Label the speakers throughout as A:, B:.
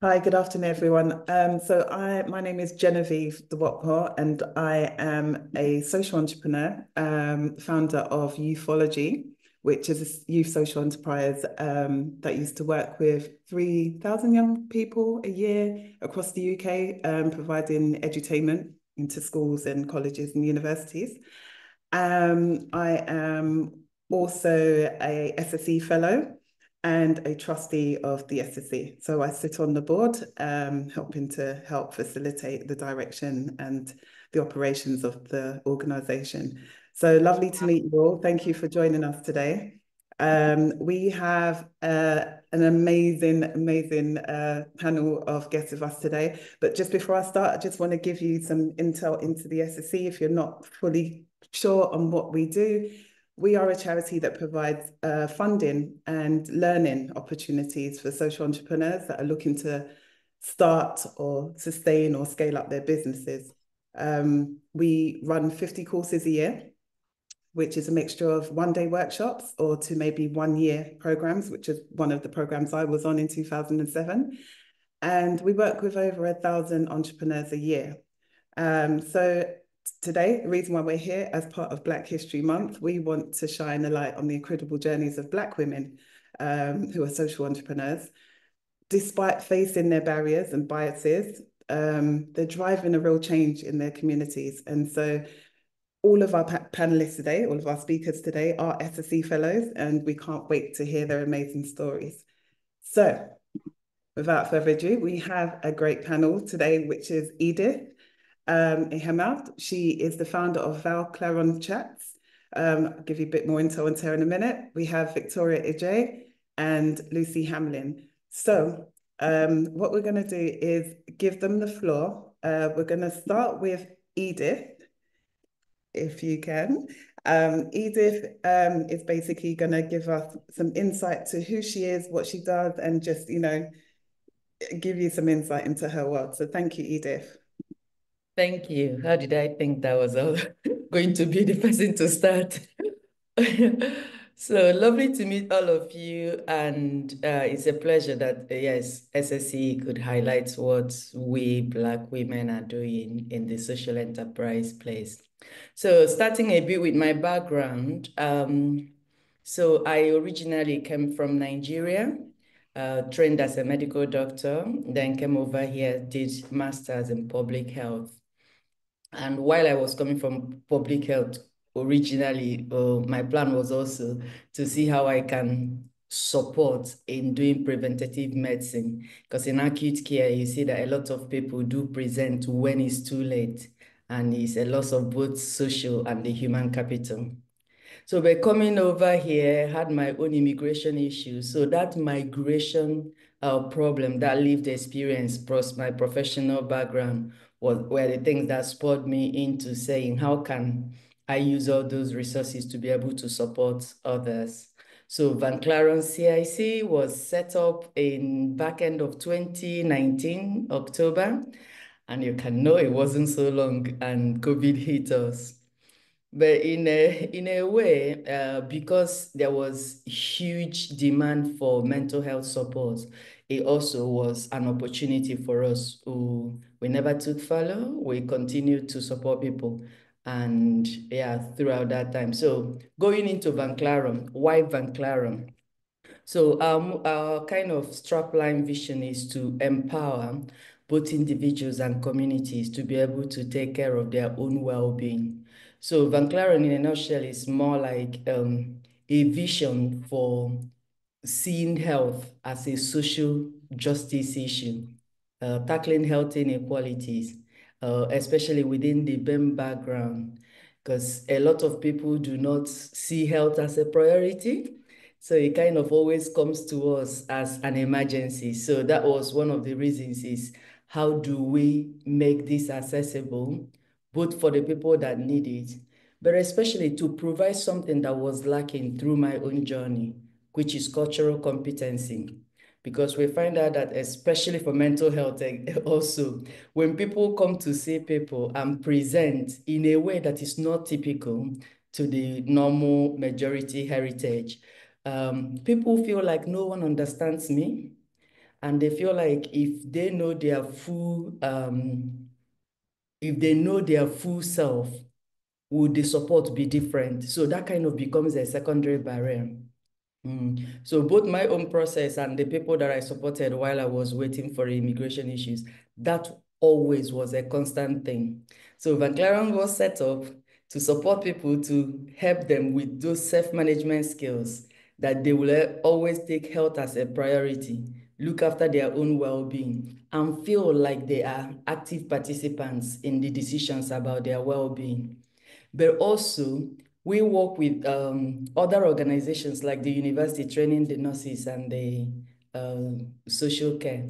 A: Hi, good afternoon, everyone. My name is Genevieve de Wappo, and I am a social entrepreneur, founder of Youthology, which is a youth social enterprise that used to work with 3,000 young people a year across the UK, providing edutainment into schools and colleges and universities. I am also a SSE fellow and a trustee of the SSE. So I sit on the board, helping to help facilitate the direction and the operations of the organisation. So lovely to meet you all. Thank you for joining us today. We have an amazing panel of guests with us today. But just before I start, I just want to give you some intel into the SSE if you're not fully sure on what we do. We are a charity that provides funding and learning opportunities for social entrepreneurs that are looking to start or sustain or scale up their businesses. We run 50 courses a year, which is a mixture of one-day workshops or to maybe one-year programs, which is one of the programs I was on in 2007. And we work with over 1,000 entrepreneurs a year. So today, the reason why we're here as part of Black History Month, we want to shine a light on the incredible journeys of Black women who are social entrepreneurs. Despite facing their barriers and biases, they're driving a real change in their communities. And so all of our panelists today, all of our speakers today are SSE fellows, and we can't wait to hear their amazing stories. So without further ado, we have a great panel today, which is Edith Ihemad. She is the founder of Val Claron Chats. I'll give you a bit more intel on her in a minute. We have Victoria Ije and Lucy Hamlin. So what we're going to do is give them the floor. We're going to start with Edith, if you can. Edith is basically going to give us some insight to who she is, what she does, and just, give you some insight into her world. So thank you, Edith.
B: Thank you. How did I think that was going to be the person to start? So lovely to meet all of you, and it's a pleasure that yes, SSE could highlight what we Black women are doing in the social enterprise place. So starting a bit with my background, so I originally came from Nigeria, trained as a medical doctor, then came over here, did masters in public health. And while I was coming from public health originally, my plan was also to see how I can support in doing preventative medicine. Because in acute care, you see that a lot of people do present when it's too late, and it's a loss of both social and the human capital. So by coming over here, had my own immigration issues. So that migration problem, that lived experience, plus my professional background were the things that spurred me into saying, how can I use all those resources to be able to support others? So Van Claren CIC was set up in back end of 2019, October. And you can know it wasn't so long and COVID hit us. But in a way, because there was huge demand for mental health support, it also was an opportunity for us who we never took follow. We continued to support people, and yeah, throughout that time. So going into Van Claren, why Van Claren? So our kind of strapline vision is to empower both individuals and communities to be able to take care of their own well-being. So Van Claren, in a nutshell, is more like a vision for seeing health as a social justice issue, tackling health inequalities, especially within the BEM background, because a lot of people do not see health as a priority. So it kind of always comes to us as an emergency. So that was one of the reasons is how do we make this accessible, both for the people that need it, but especially to provide something that was lacking through my own journey, which is cultural competency. Because we find out that especially for mental health also, when people come to see people and present in a way that is not typical to the normal majority heritage, people feel like no one understands me. And they feel like if they know their full self, would the support be different? So that kind of becomes a secondary barrier. So both my own process and the people that I supported while I was waiting for immigration issues, that always was a constant thing. So Van Claren was set up to support people, to help them with those self-management skills, that they will always take health as a priority, look after their own well-being, and feel like they are active participants in the decisions about their well-being. But also, we work with other organizations like the university training the nurses and the social care.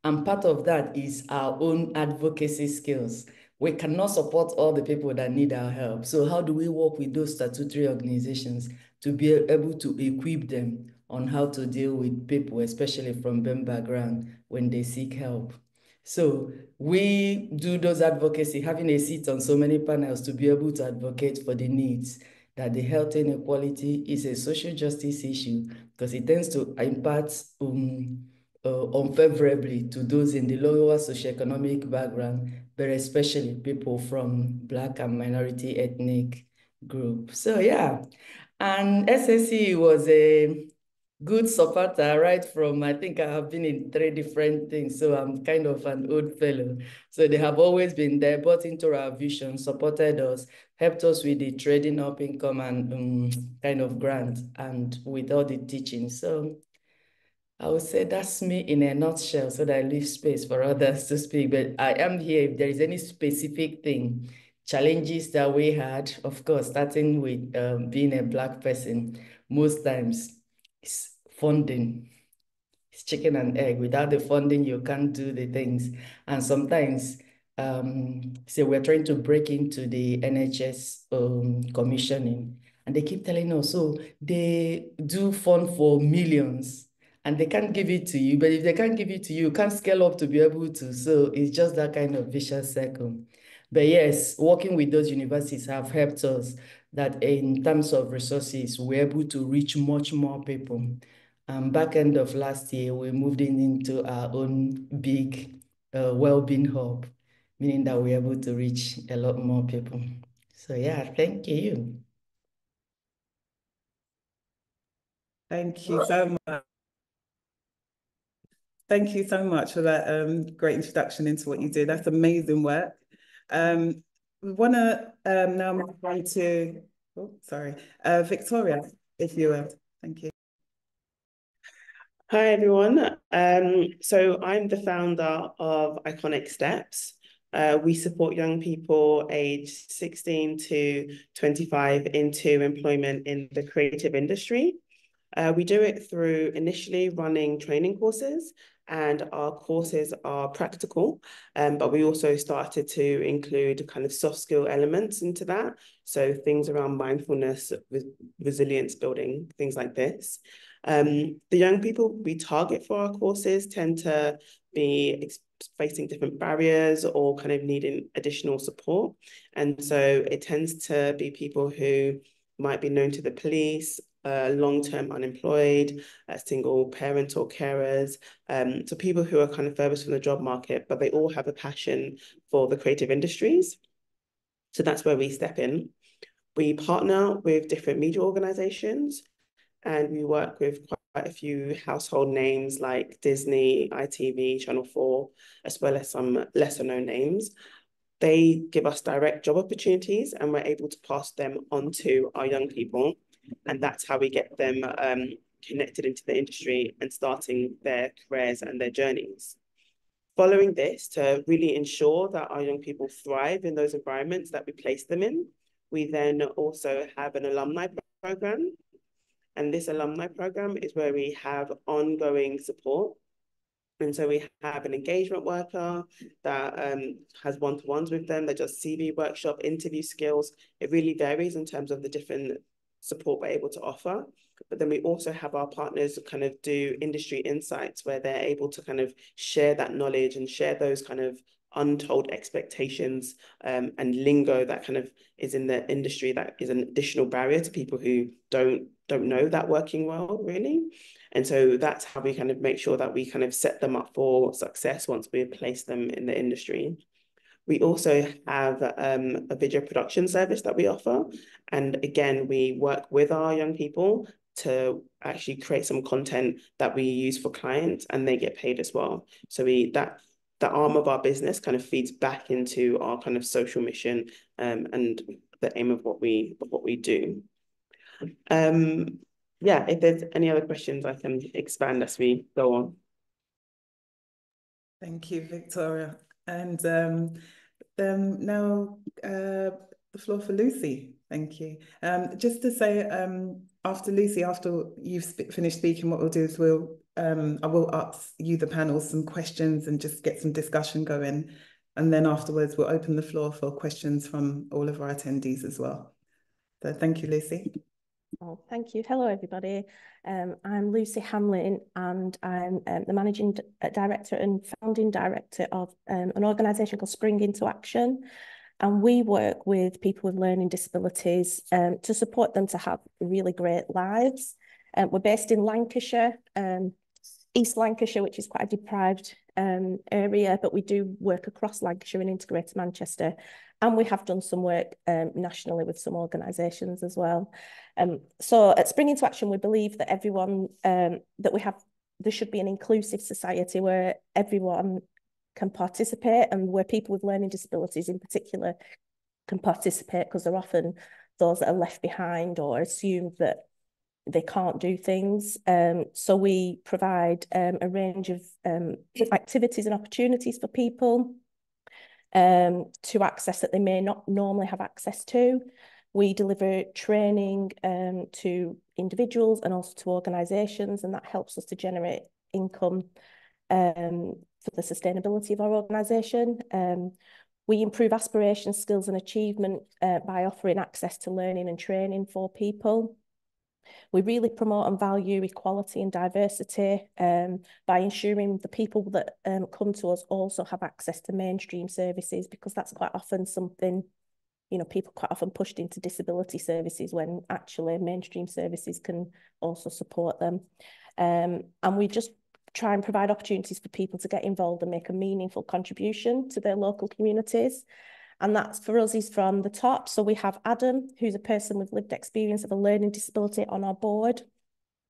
B: And part of that is our own advocacy skills. We cannot support all the people that need our help. So how do we work with those statutory organizations to be able to equip them on how to deal with people, especially from BEM background, when they seek help? So we do those advocacy, having a seat on so many panels to be able to advocate for the needs, that the health inequality is a social justice issue because it tends to impact unfavorably to those in the lower socioeconomic background, but especially people from Black and minority ethnic group. So yeah, and SSE was a good supporter right from, I think I have been in 3 different things, so I'm kind of an old fellow. So they have always been there, bought into our vision, supported us, helped us with the trading up income and kind of grant and with all the teaching. So I would say that's me in a nutshell, so that I leave space for others to speak. But I am here if there is any specific thing, challenges that we had, of course, starting with being a Black person, most times it's funding. It's chicken and egg. Without the funding, you can't do the things. And sometimes, say we're trying to break into the NHS commissioning, and they keep telling us, so they do fund for millions, and they can't give it to you. But if they can't give it to you, you can't scale up to be able to. So it's just that kind of vicious circle. But yes, working with those universities have helped us that in terms of resources, we're able to reach much more people. Back end of last year, we moved into our own big well-being hub, meaning that we're able to reach a lot more people. So yeah, thank you.
A: Thank you so much. Thank you so much for that great introduction into what you do. That's amazing work. We want to now move on to, oh, sorry, Victoria, if you will. Thank you.
C: Hi, everyone. So I'm the founder of Iconic Steps. We support young people aged 16 to 25 into employment in the creative industry. We do it through initially running training courses, and our courses are practical, but we also started to include kind of soft skill elements into that. So things around mindfulness, resilience building, things like this. The young people we target for our courses tend to be facing different barriers or kind of needing additional support. And so it tends to be people who might be known to the police, long-term unemployed, single parent or carers, so people who are kind of furthest from the job market, but they all have a passion for the creative industries. So that's where we step in. We partner with different media organizations, and we work with quite a few household names like Disney, ITV, Channel 4, as well as some lesser known names. They give us direct job opportunities, and we're able to pass them on to our young people. And that's how we get them connected into the industry and starting their careers and their journeys. Following this, to really ensure that our young people thrive in those environments that we place them in, we then also have an alumni program. And this alumni program is where we have ongoing support. And so we have an engagement worker that has one-to-ones with them. They just CV workshop, interview skills. It really varies in terms of the different support we're able to offer. But then we also have our partners kind of do industry insights where they're able to kind of share that knowledge and share those kind of untold expectations and lingo that kind of is in the industry that is an additional barrier to people who don't know that working world really. And so that's how we kind of make sure that we kind of set them up for success once we place them in the industry. We also have a video production service that we offer. And again, we work with our young people to actually create some content that we use for clients, and they get paid as well. So that arm of our business kind of feeds back into our kind of social mission and the aim of what we do. Yeah, if there's any other questions, I can expand as we go on.
A: Thank you, Victoria. And now the floor for Lucy. Thank you. Just to say, after Lucy, after you've finished speaking, what we'll do is I will ask you, the panel, some questions and just get some discussion going. And then afterwards, we'll open the floor for questions from all of our attendees as well. So thank you, Lucy.
D: Oh, thank you. Hello, everybody. I'm Lucy Hamlin, and I'm the Managing Director and Founding Director of an organisation called Spring Into Action. And we work with people with learning disabilities to support them to have really great lives. We're based in Lancashire, East Lancashire, which is quite a deprived area, but we do work across Lancashire and into Greater Manchester. And we have done some work nationally with some organisations as well. So at Spring Into Action, we believe that everyone, there should be an inclusive society where everyone can participate, and where people with learning disabilities in particular can participate, because they're often those that are left behind or assumed that they can't do things. So we provide a range of activities and opportunities for people to access that they may not normally have access to. We deliver training to individuals and also to organisations, and that helps us to generate income for the sustainability of our organisation. We improve aspiration, skills and achievement by offering access to learning and training for people. We really promote and value equality and diversity by ensuring the people that come to us also have access to mainstream services, because that's quite often something, you know, people quite often pushed into disability services when actually mainstream services can also support them. And we just try and provide opportunities for people to get involved and make a meaningful contribution to their local communities. And that's, for us, is from the top. So we have Adam, who's a person with lived experience of a learning disability, on our board,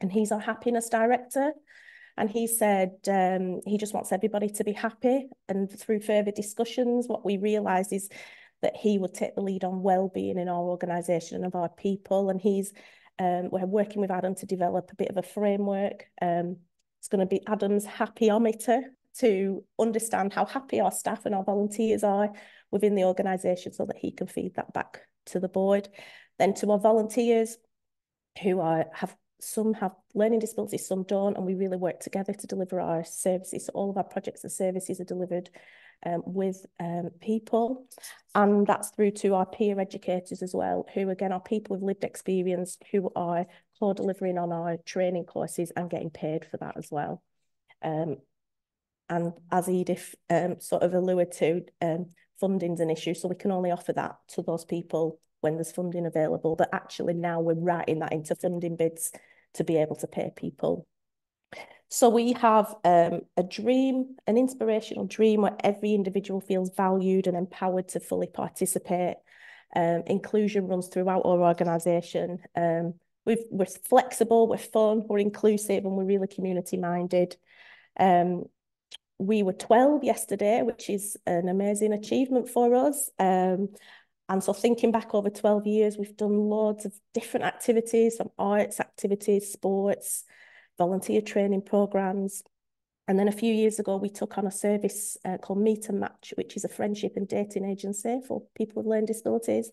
D: and he's our happiness director. And he said he just wants everybody to be happy. And through further discussions, what we realised is that he would take the lead on well-being in our organisation and of our people. And we're working with Adam to develop a bit of a framework. It's going to be Adam's happyometer to understand how happy our staff and our volunteers are within the organisation, so that he can feed that back to the board. Then to our volunteers, who some have learning disabilities, some don't, and we really work together to deliver our services. So all of our projects and services are delivered with people, and that's through to our peer educators as well, who again are people with lived experience who are co-delivering on our training courses and getting paid for that as well. And as Edith sort of alluded to, funding's an issue, so we can only offer that to those people when there's funding available, but actually now we're writing that into funding bids to be able to pay people. So we have a dream, an inspirational dream, where every individual feels valued and empowered to fully participate. Inclusion runs throughout our organisation. We're flexible, we're fun, we're inclusive, and we're really community minded. We were 12 yesterday, which is an amazing achievement for us. And so thinking back over 12 years, we've done loads of different activities, from arts activities, sports, volunteer training programs. And then a few years ago, we took on a service called Meet and Match, which is a friendship and dating agency for people with learning disabilities.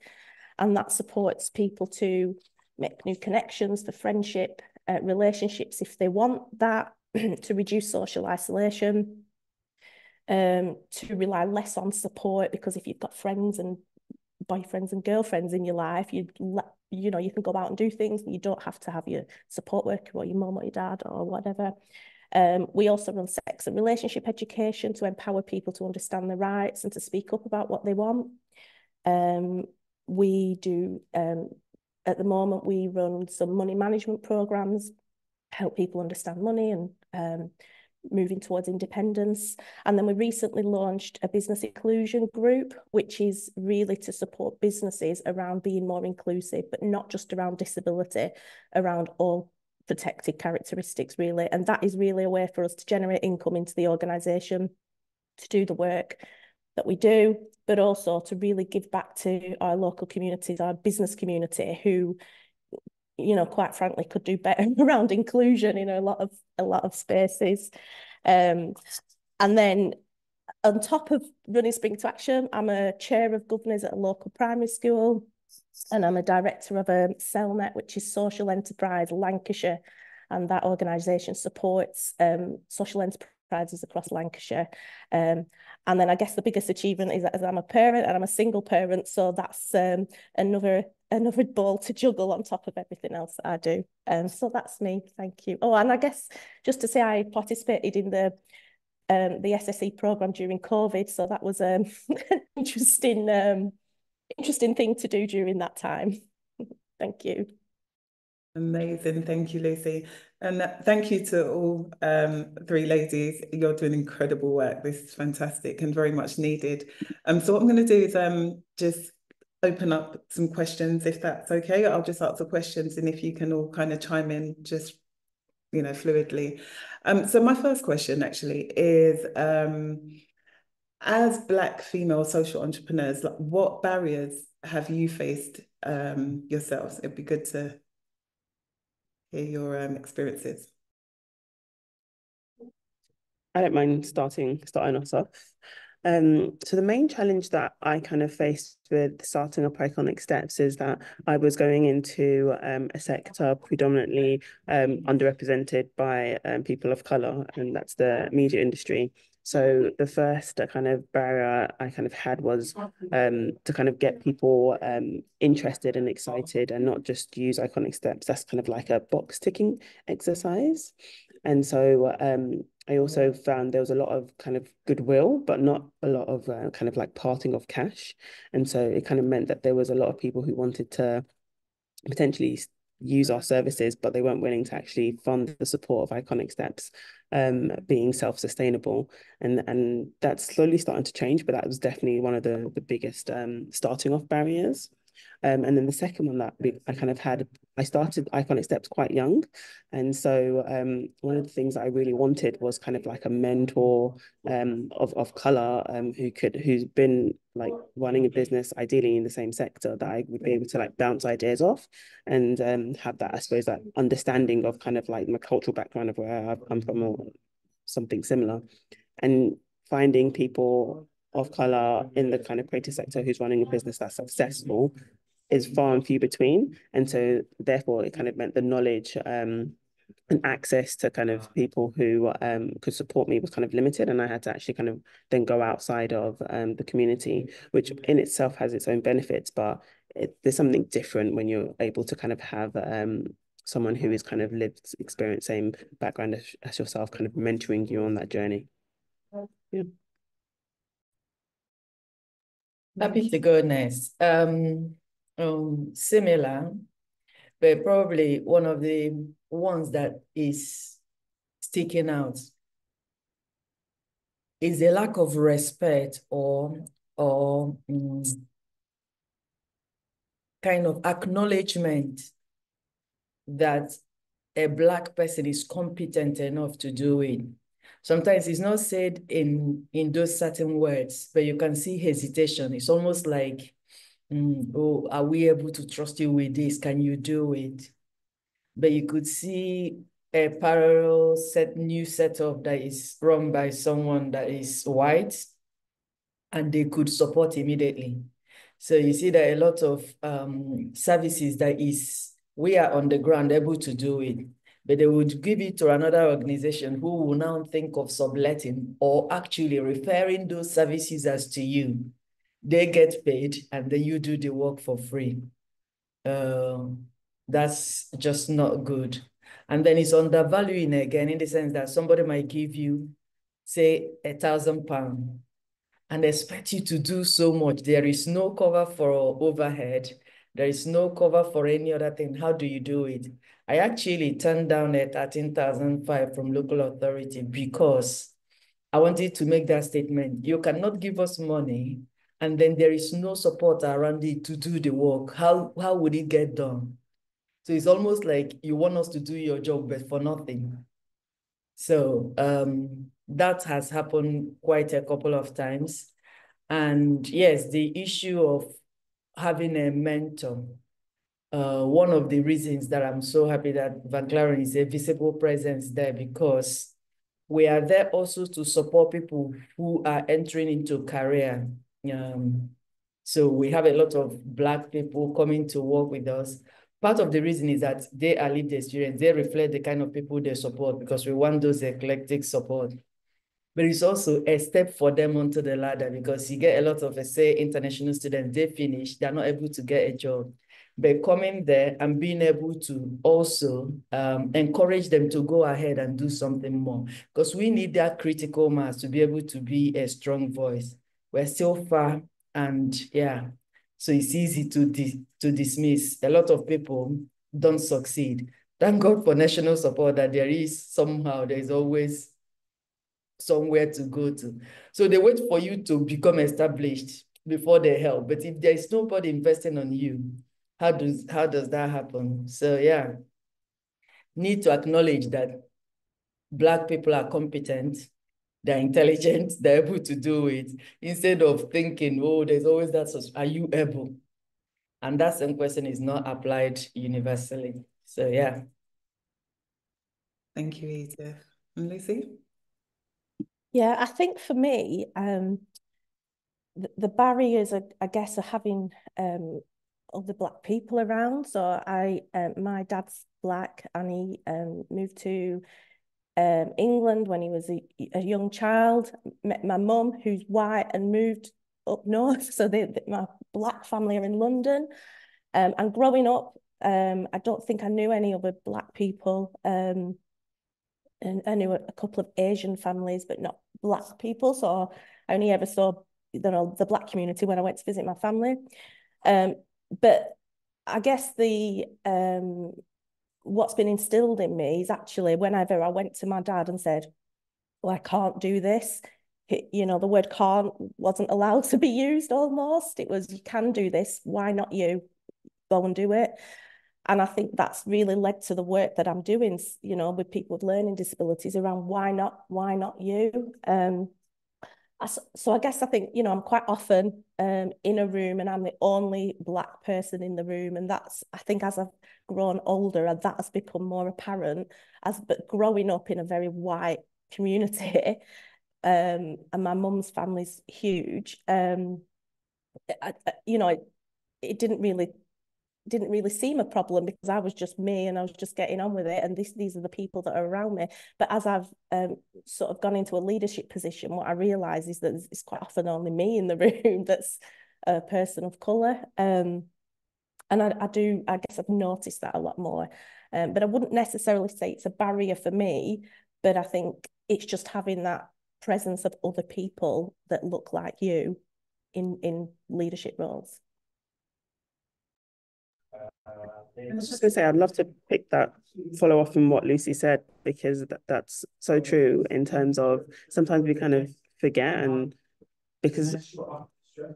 D: And that supports people to make new connections, for friendship, relationships if they want that, to reduce social isolation, to rely less on support, because if you've got friends and boyfriends and girlfriends in your life, you can go out and do things, and you don't have to have your support worker or your mum or your dad or whatever. We also run sex and relationship education to empower people to understand their rights and to speak up about what they want. We do, at the moment, we run some money management programs, help people understand money and moving towards independence. And then we recently launched a business inclusion group, which is really to support businesses around being more inclusive, but not just around disability, around all protected characteristics, really. And that is really a way for us to generate income into the organisation, to do the work that we do, but also to really give back to our local communities, our business community, who, you know, quite frankly, could do better around inclusion in a lot of spaces. And then on top of running Spring to Action, I'm a chair of governors at a local primary school, and I'm a director of a CELNet, which is Social Enterprise Lancashire, and that organisation supports social enterprises across Lancashire. And then I guess the biggest achievement is that I'm a parent, and I'm a single parent, so that's another ball to juggle on top of everything else that I do. So that's me. Thank you. Oh, and I guess just to say, I participated in the SSE programme during COVID, so that was an interesting thing to do during that time. Thank you.
A: Amazing. Thank you, Lucy. And thank you to all three ladies. You're doing incredible work. This is fantastic and very much needed. So what I'm going to do is just open up some questions, if that's okay. I'll just ask the questions, and if you can all kind of chime in just, you know, fluidly. So my first question actually is, as Black female social entrepreneurs, like, what barriers have you faced yourselves? It'd be good to hear your experiences.
C: I don't mind starting us off. So the main challenge that I kind of faced with starting up Iconic Steps is that I was going into a sector predominantly underrepresented by people of colour, and that's the media industry. So the first kind of barrier I kind of had was to kind of get people interested and excited, and not just use Iconic Steps. That's kind of like a box ticking exercise. And so I also found there was a lot of kind of goodwill, but not a lot of kind of like parting of cash. And so it kind of meant that there was a lot of people who wanted to potentially use our services, but they weren't willing to actually fund the support of Iconic Steps being self-sustainable. And that's slowly starting to change, but that was definitely one of the biggest starting off barriers. And then the second one that I kind of had, I started Iconic Steps quite young. And so one of the things that I really wanted was kind of like a mentor of colour who's been like running a business, ideally in the same sector, that I would be able to like bounce ideas off and have that, I suppose, that understanding of kind of like my cultural background of where I'm from or something similar. And finding people of colour in the kind of creative sector who's running a business that's successful is far and few between. And so therefore it kind of meant the knowledge and access to kind of people who could support me was kind of limited, and I had to actually kind of then go outside of the community, which in itself has its own benefits, but there's something different when you're able to kind of have someone who is kind of lived experience, same background as yourself, kind of mentoring you on that journey. Yeah.
B: Happy to go next. Similar, but probably one of the ones that is sticking out is the lack of respect or kind of acknowledgement that a Black person is competent enough to do it. Sometimes it's not said in those certain words, but you can see hesitation. It's almost like, oh, are we able to trust you with this? Can you do it? But you could see a parallel new setup that is run by someone that is white, and they could support immediately. So you see that a lot of services that is, we are on the ground able to do it, but they would give it to another organization who will now think of subletting or actually referring those services as to you. They get paid and then you do the work for free. That's just not good. And then it's undervaluing again in the sense that somebody might give you, say, £1,000 and expect you to do so much. There is no cover for overhead. There is no cover for any other thing. How do you do it? I actually turned down a 13,500 from local authority because I wanted to make that statement. You cannot give us money and then there is no support around it to do the work. How would it get done? So it's almost like you want us to do your job, but for nothing. So that has happened quite a couple of times. And yes, the issue of having a mentor, one of the reasons that I'm so happy that Van Claren is a visible presence there, because we are there also to support people who are entering into career. So we have a lot of Black people coming to work with us. Part of the reason is that they are lived experience. They reflect the kind of people they support because we want those eclectic support. But it's also a step for them onto the ladder because you get a lot of, say, international students, they finish, they're not able to get a job. But coming there and being able to also encourage them to go ahead and do something more, because we need that critical mass to be able to be a strong voice. We're still far, and yeah, so it's easy to dismiss. A lot of people don't succeed. Thank God for national support that there's always somewhere to go to. So they wait for you to become established before they help. But if there is nobody investing on you, how does that happen? So yeah, need to acknowledge that Black people are competent, they're intelligent, they're able to do it, instead of thinking, oh, there's always that, are you able? And that same question is not applied universally. So yeah.
A: Thank you, Edith. And Lucy?
D: Yeah, I think for me, the barriers, I guess, are having other Black people around. So my dad's Black, and he moved to England when he was a young child. Met my mum, who's white, and moved up north. So my Black family are in London. And growing up, I don't think I knew any other Black people. And I knew a couple of Asian families, but not Black people. So I only ever saw the Black community when I went to visit my family. But I guess what's been instilled in me is actually whenever I went to my dad and said, "Oh, I can't do this," the word "can't" wasn't allowed to be used. Almost, it was, "You can do this. Why not you? Go and do it." And I think that's really led to the work that I'm doing, with people with learning disabilities around why not you? So I guess I think, I'm quite often in a room and I'm the only Black person in the room. And I think as I've grown older, that has become more apparent but growing up in a very white community, and my mum's family's huge, it didn't really seem a problem because I was just me and I was just getting on with it. And these are the people that are around me. But as I've sort of gone into a leadership position, what I realise is that it's quite often only me in the room that's a person of colour. And I guess I've noticed that a lot more. But I wouldn't necessarily say it's a barrier for me, but I think it's just having that presence of other people that look like you in leadership roles.
C: I was just going to say, I'd love to follow off from what Lucy said, because that's so true in terms of sometimes we kind of forget, and because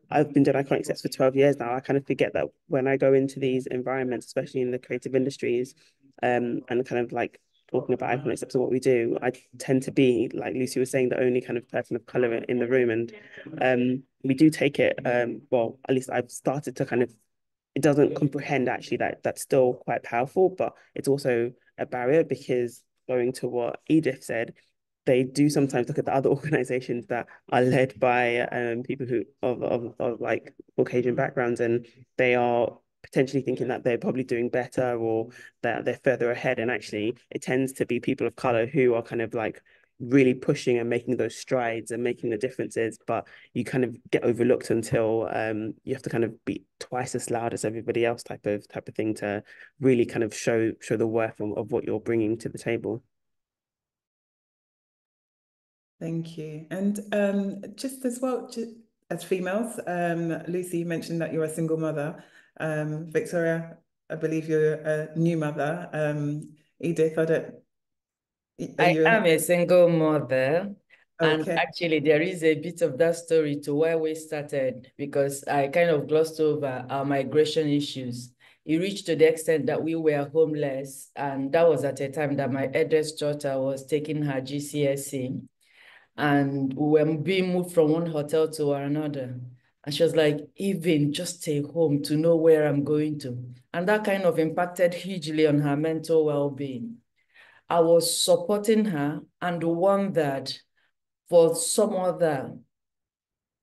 C: I've been doing iconic steps for 12 years now, I kind of forget that when I go into these environments, especially in the creative industries, and kind of like talking about iconic steps and what we do, I tend to be, like Lucy was saying, the only kind of person of color in the room. And we do take it, well, at least I've started to kind of, it doesn't comprehend actually that that's still quite powerful, but it's also a barrier, because going to what Edith said, they do sometimes look at the other organizations that are led by people who of like Caucasian backgrounds, and they are potentially thinking that they're probably doing better or that they're further ahead. And actually it tends to be people of color who are kind of like really pushing and making those strides and making the differences, but you kind of get overlooked until you have to kind of be twice as loud as everybody else type of thing to really kind of show the worth of what you're bringing to the table.
A: Thank you. And just as well, as females, Lucy, you mentioned that you're a single mother. Victoria, I believe you're a new mother. Edith,
B: I am a single mother. And
A: Okay.
B: actually, there is a bit of that story to where we started, because I kind of glossed over our migration issues. It reached to the extent that we were homeless. And that was at a time that my eldest daughter was taking her GCSE. And we were being moved from one hotel to another. And she was like, even just stay home to know where I'm going to. And that kind of impacted hugely on her mental well-being. I was supporting her and wondered, for some other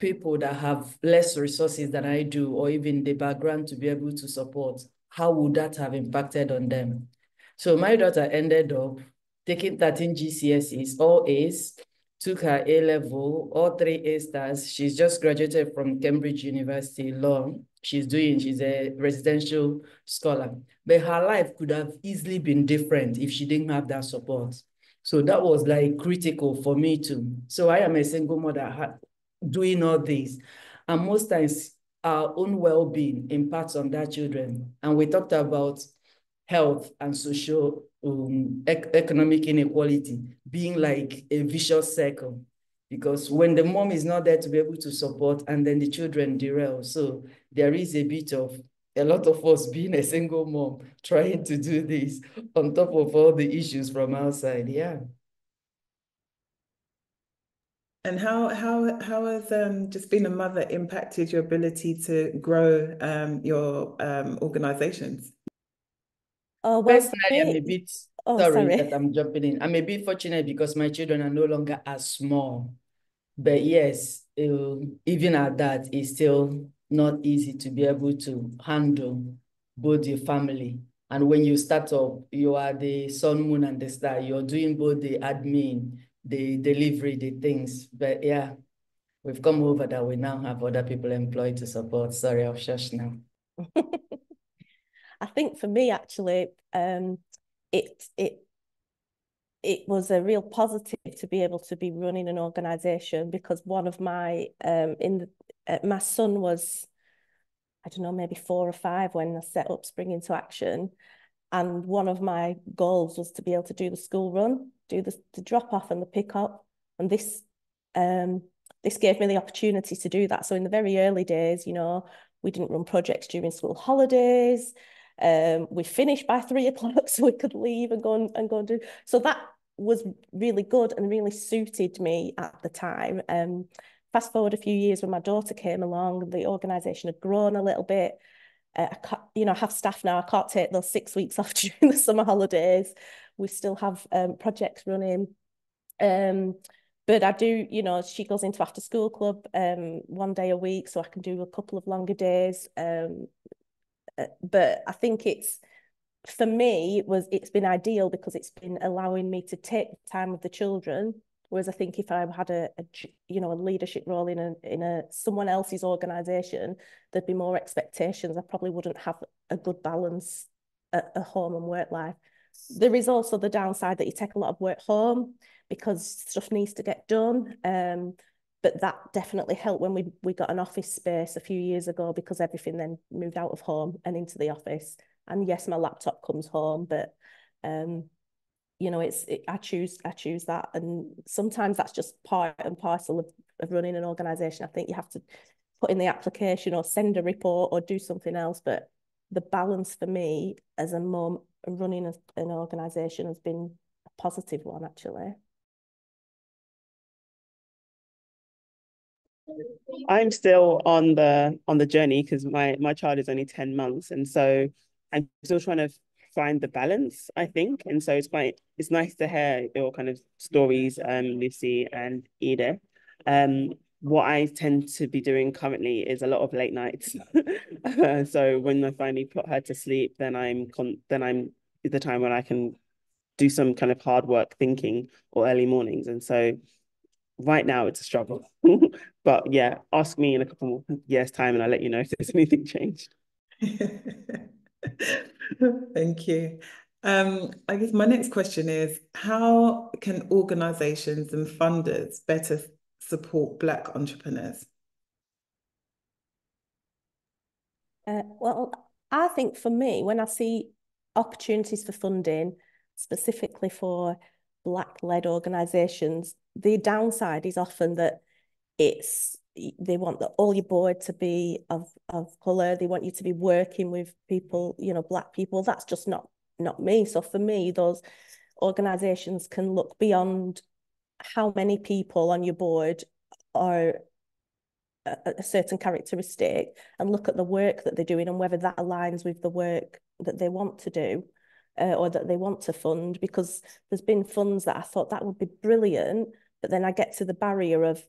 B: people that have less resources than I do, or even the background to be able to support, how would that have impacted on them? So my daughter ended up taking 13 GCSEs, all A's, took her A-level, all 3 A-stars. She's just graduated from Cambridge University Law. She's a residential scholar. But her life could have easily been different if she didn't have that support. So that was like critical for me too. So I am a single mother doing all this. And most times our own well-being impacts on that children. And we talked about health and social economic inequality being like a vicious circle, because when the mom is not there to be able to support, and then the children derail. So there is a lot of us being a single mom trying to do this on top of all the issues from outside. Yeah.
A: And how has just being a mother impacted your ability to grow your organizations?
D: Oh, well,
B: personally, I'm a bit sorry that I'm jumping in. I'm a bit fortunate because my children are no longer as small. But yes, even at that, it's still not easy to be able to handle both your family. And when you start up, you are the sun, moon, and the star. You're doing both the admin, the delivery, the things. But yeah, we've come over that. We now have other people employed to support. Sorry, I'll shush now.
D: I think for me, actually, it was a real positive to be able to be running an organization, because one of my my son was, I don't know, maybe 4 or 5 when I set up Spring Into Action, and one of my goals was to be able to do the school run, do the drop off and the pick up, and this gave me the opportunity to do that. So in the very early days, you know, we didn't run projects during school holidays. We finished by 3 o'clock so we could leave and go and do. So that was really good and really suited me at the time. Fast forward a few years when my daughter came along, the organisation had grown a little bit. I have staff now. I can't take those 6 weeks off during the summer holidays. We still have projects running. But I do, you know, she goes into after school club 1 day a week, so I can do a couple of longer days. But I think for me, it's been ideal because it's been allowing me to take time with the children. Whereas I think if I had a leadership role in a someone else's organisation, there'd be more expectations. I probably wouldn't have a good balance at home and work life. There is also the downside that you take a lot of work home because stuff needs to get done. But that definitely helped when we got an office space a few years ago, because everything then moved out of home and into the office. And yes, my laptop comes home, but you know, I choose that, and sometimes that's just part and parcel of running an organisation. I think you have to put in the application or send a report or do something else, but the balance for me as a mum running an organisation has been a positive one, actually.
C: I'm still on the journey because my child is only 10 months, and so I'm still trying to find the balance, I think. And so it's nice to hear your kind of stories, Lucy and Edith. What I tend to be doing currently is a lot of late nights. So when I finally put her to sleep, then I'm the time when I can do some kind of hard work thinking or early mornings. And so right now it's a struggle. But yeah, ask me in a couple more years' time and I'll let you know if there's anything changed.
A: Thank you. I guess my next question is, how can organizations and funders better support Black entrepreneurs?
D: Well, I think for me, when I see opportunities for funding, specifically for Black-led organisations, the downside is often that they want all your board to be of colour. They want you to be working with people, Black people. That's just not me. So for me, those organisations can look beyond how many people on your board are a certain characteristic and look at the work that they're doing and whether that aligns with the work that they want to do or that they want to fund. Because there's been funds that I thought that would be brilliant, but then I get to the barrier of,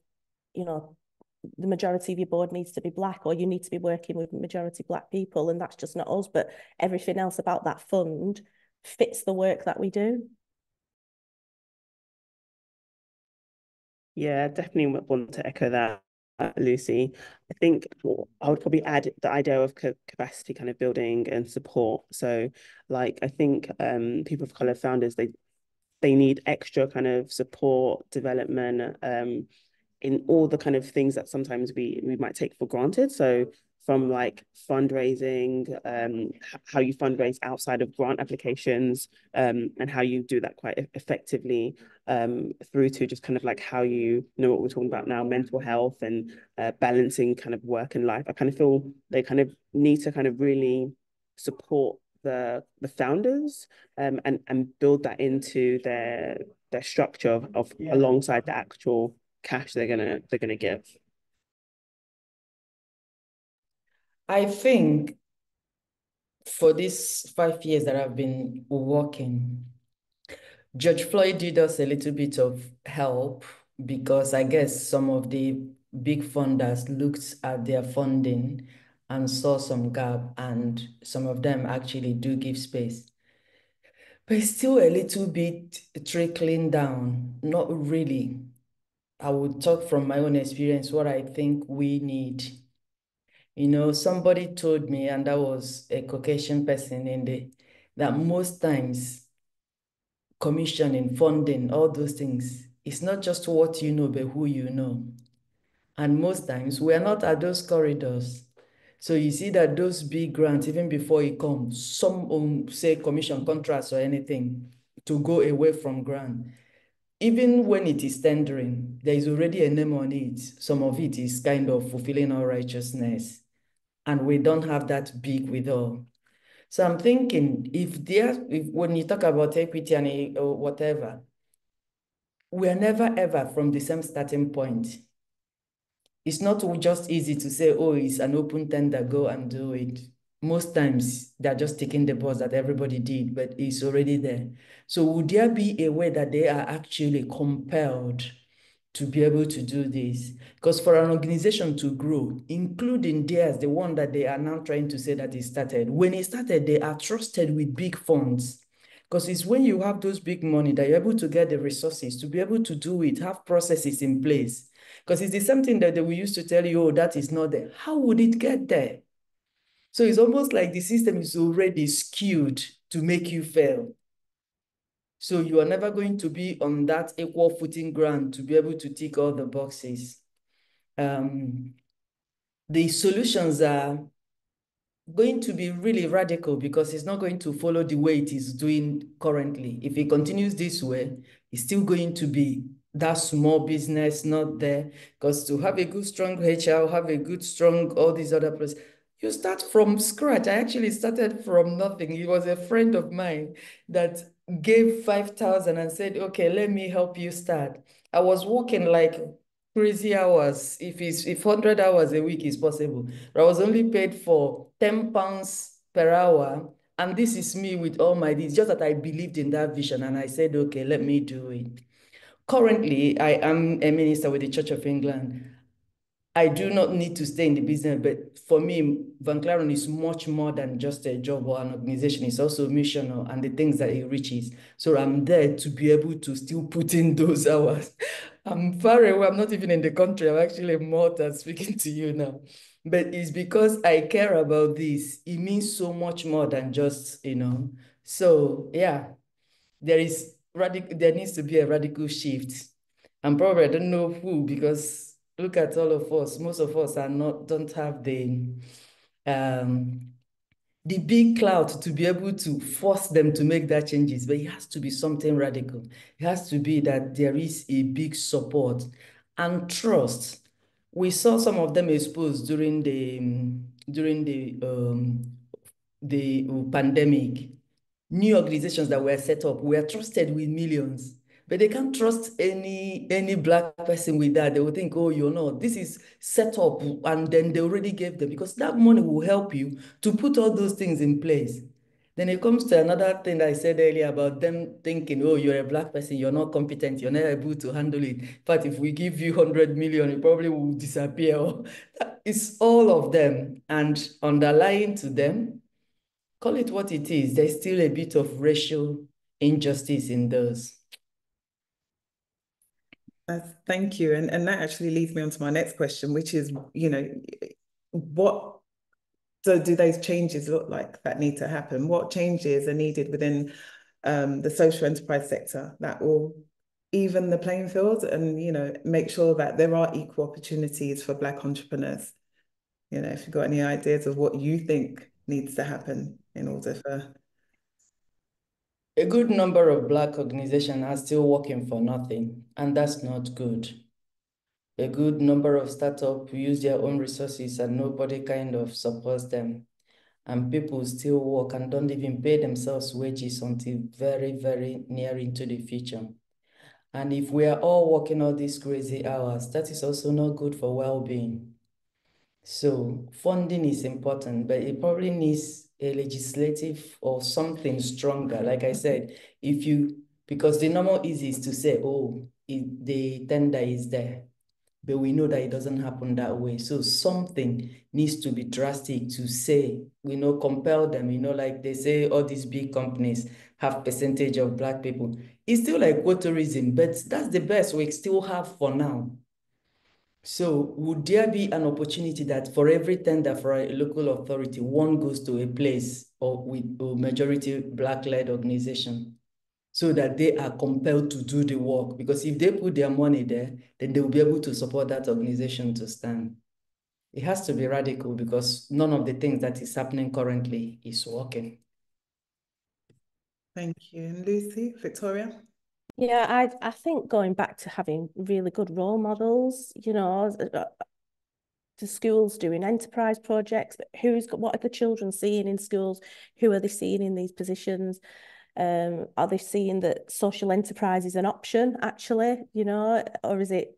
D: the majority of your board needs to be Black, or you need to be working with majority Black people, and that's just not us. But everything else about that fund fits the work that we do.
C: Yeah, definitely want to echo that, Lucy. I think I would probably add the idea of capacity kind of building and support. So like, I think people of color founders, they need extra kind of support, development, in all the kind of things that sometimes we might take for granted. So from like fundraising, how you fundraise outside of grant applications, and how you do that quite effectively, through to just kind of like how you know what we're talking about now, mental health and balancing kind of work and life. I kind of feel they kind of need to kind of really support the founders, and build that into their structure of alongside the actual cash they're gonna give.
B: I think for these 5 years that I've been working, George Floyd did us a little bit of help, because I guess some of the big funders looked at their funding and saw some gap, and some of them actually do give space. But it's still a little bit trickling down, not really. I would talk from my own experience, what I think we need. Somebody told me, and that was a Caucasian person that most times commissioning, funding, all those things, it's not just what you know, but who you know. And most times we are not at those corridors. So you see that those big grants, even before it comes, some say commission contracts or anything to go away from grant. Even when it is tendering, there is already a name on it. Some of it is kind of fulfilling our righteousness. And we don't have that big with all. So I'm thinking, if when you talk about equity and whatever, we are never ever from the same starting point. It's not just easy to say, oh, it's an open tender, go and do it. Most times they're just taking the bus that everybody did, but it's already there. So would there be a way that they are actually compelled to be able to do this? Because for an organization to grow, including theirs, the one that they are now trying to say that it started, when it started, they are trusted with big funds. Because it's when you have those big money that you're able to get the resources to be able to do it, have processes in place. Because it's the same thing that we used to tell you, oh, that is not there. How would it get there? So it's almost like the system is already skewed to make you fail. So you are never going to be on that equal footing ground to be able to tick all the boxes. The solutions are going to be really radical, because it's not going to follow the way it is doing currently. If it continues this way, it's still going to be that small business not there. Because to have a good, strong HR, have a good, strong, all these other places, you start from scratch. I actually started from nothing. It was a friend of mine that gave 5,000 and said, okay, let me help you start. I was working like crazy hours. If 100 hours a week is possible, but I was only paid for £10 per hour. And this is me with all my deeds, just that I believed in that vision. And I said, okay, let me do it. Currently, I am a minister with the Church of England. I do not need to stay in the business, but for me, Van Claren is much more than just a job or an organization. It's also missional and the things that it reaches. So I'm there to be able to still put in those hours. I'm far away. I'm not even in the country. I'm actually in Malta speaking to you now. But it's because I care about this. It means so much more than just, So yeah, there needs to be a radical shift. And probably I don't know who, because look at all of us. Most of us don't have the big clout to be able to force them to make that changes, but it has to be something radical. It has to be that there is a big support and trust. We saw some of them exposed during the pandemic. New organizations that were set up were trusted with millions, but they can't trust any Black person with that. They will think, oh, this is set up, and then they already gave them, because that money will help you to put all those things in place. Then it comes to another thing that I said earlier about them thinking, oh, you're a Black person, you're not competent, you're not able to handle it. In fact, if we give you 100 million, it probably will disappear. It's all of them, and underlying to them, call it what it is, there's still a bit of racial injustice in those.
A: Thank you. And that actually leads me on to my next question, which is, what do those changes look like that need to happen? What changes are needed within the social enterprise sector that will even the playing field and, make sure that there are equal opportunities for Black entrepreneurs? If you've got any ideas of what you think needs to happen in order for...
B: A good number of Black organizations are still working for nothing, and that's not good. A good number of startups use their own resources and nobody kind of supports them. And people still work and don't even pay themselves wages until very, very near into the future. And if we are all working all these crazy hours, that is also not good for well-being. So funding is important, but it probably needs a legislative or something stronger. Like I said, because the normal easy is to say, oh, the tender is there, but we know that it doesn't happen that way. So something needs to be drastic to say, compel them, like they say all these big companies have percentage of Black people. It's still like tourism, but that's the best we still have for now. So would there be an opportunity that for every tender for a local authority, one goes to a place or with a majority Black-led organization, so that they are compelled to do the work? Because if they put their money there, then they will be able to support that organization to stand. It has to be radical because none of the things that is happening currently is working.
A: Thank you. And Lucy, Victoria?
D: Yeah, I think going back to having really good role models, to schools doing enterprise projects, what are the children seeing in schools? Who are they seeing in these positions? Are they seeing that social enterprise is an option, actually, or is it,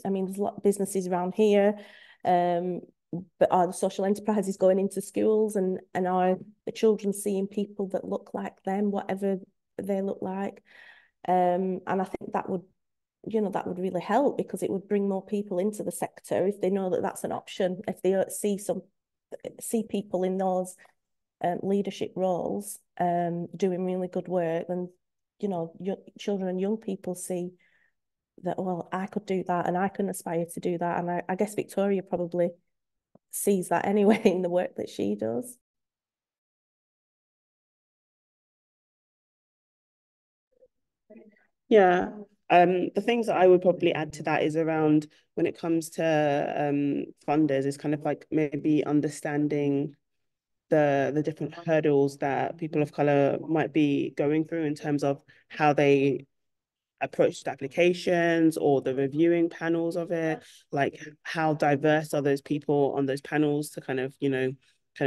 D: I mean, there's a lot of businesses around here, but are the social enterprises going into schools and are the children seeing people that look like them, whatever they look like? And I think that would really help, because it would bring more people into the sector if they know that that's an option. If they see people in those leadership roles doing really good work, then children and young people see that, well, I could do that and I can aspire to do that. And I guess Victoria probably sees that anyway in the work that she does.
C: Yeah. The things that I would probably add to that is around when it comes to funders, is kind of like maybe understanding the different hurdles that people of color might be going through in terms of how they approached applications or the reviewing panels of it, like how diverse are those people on those panels to kind of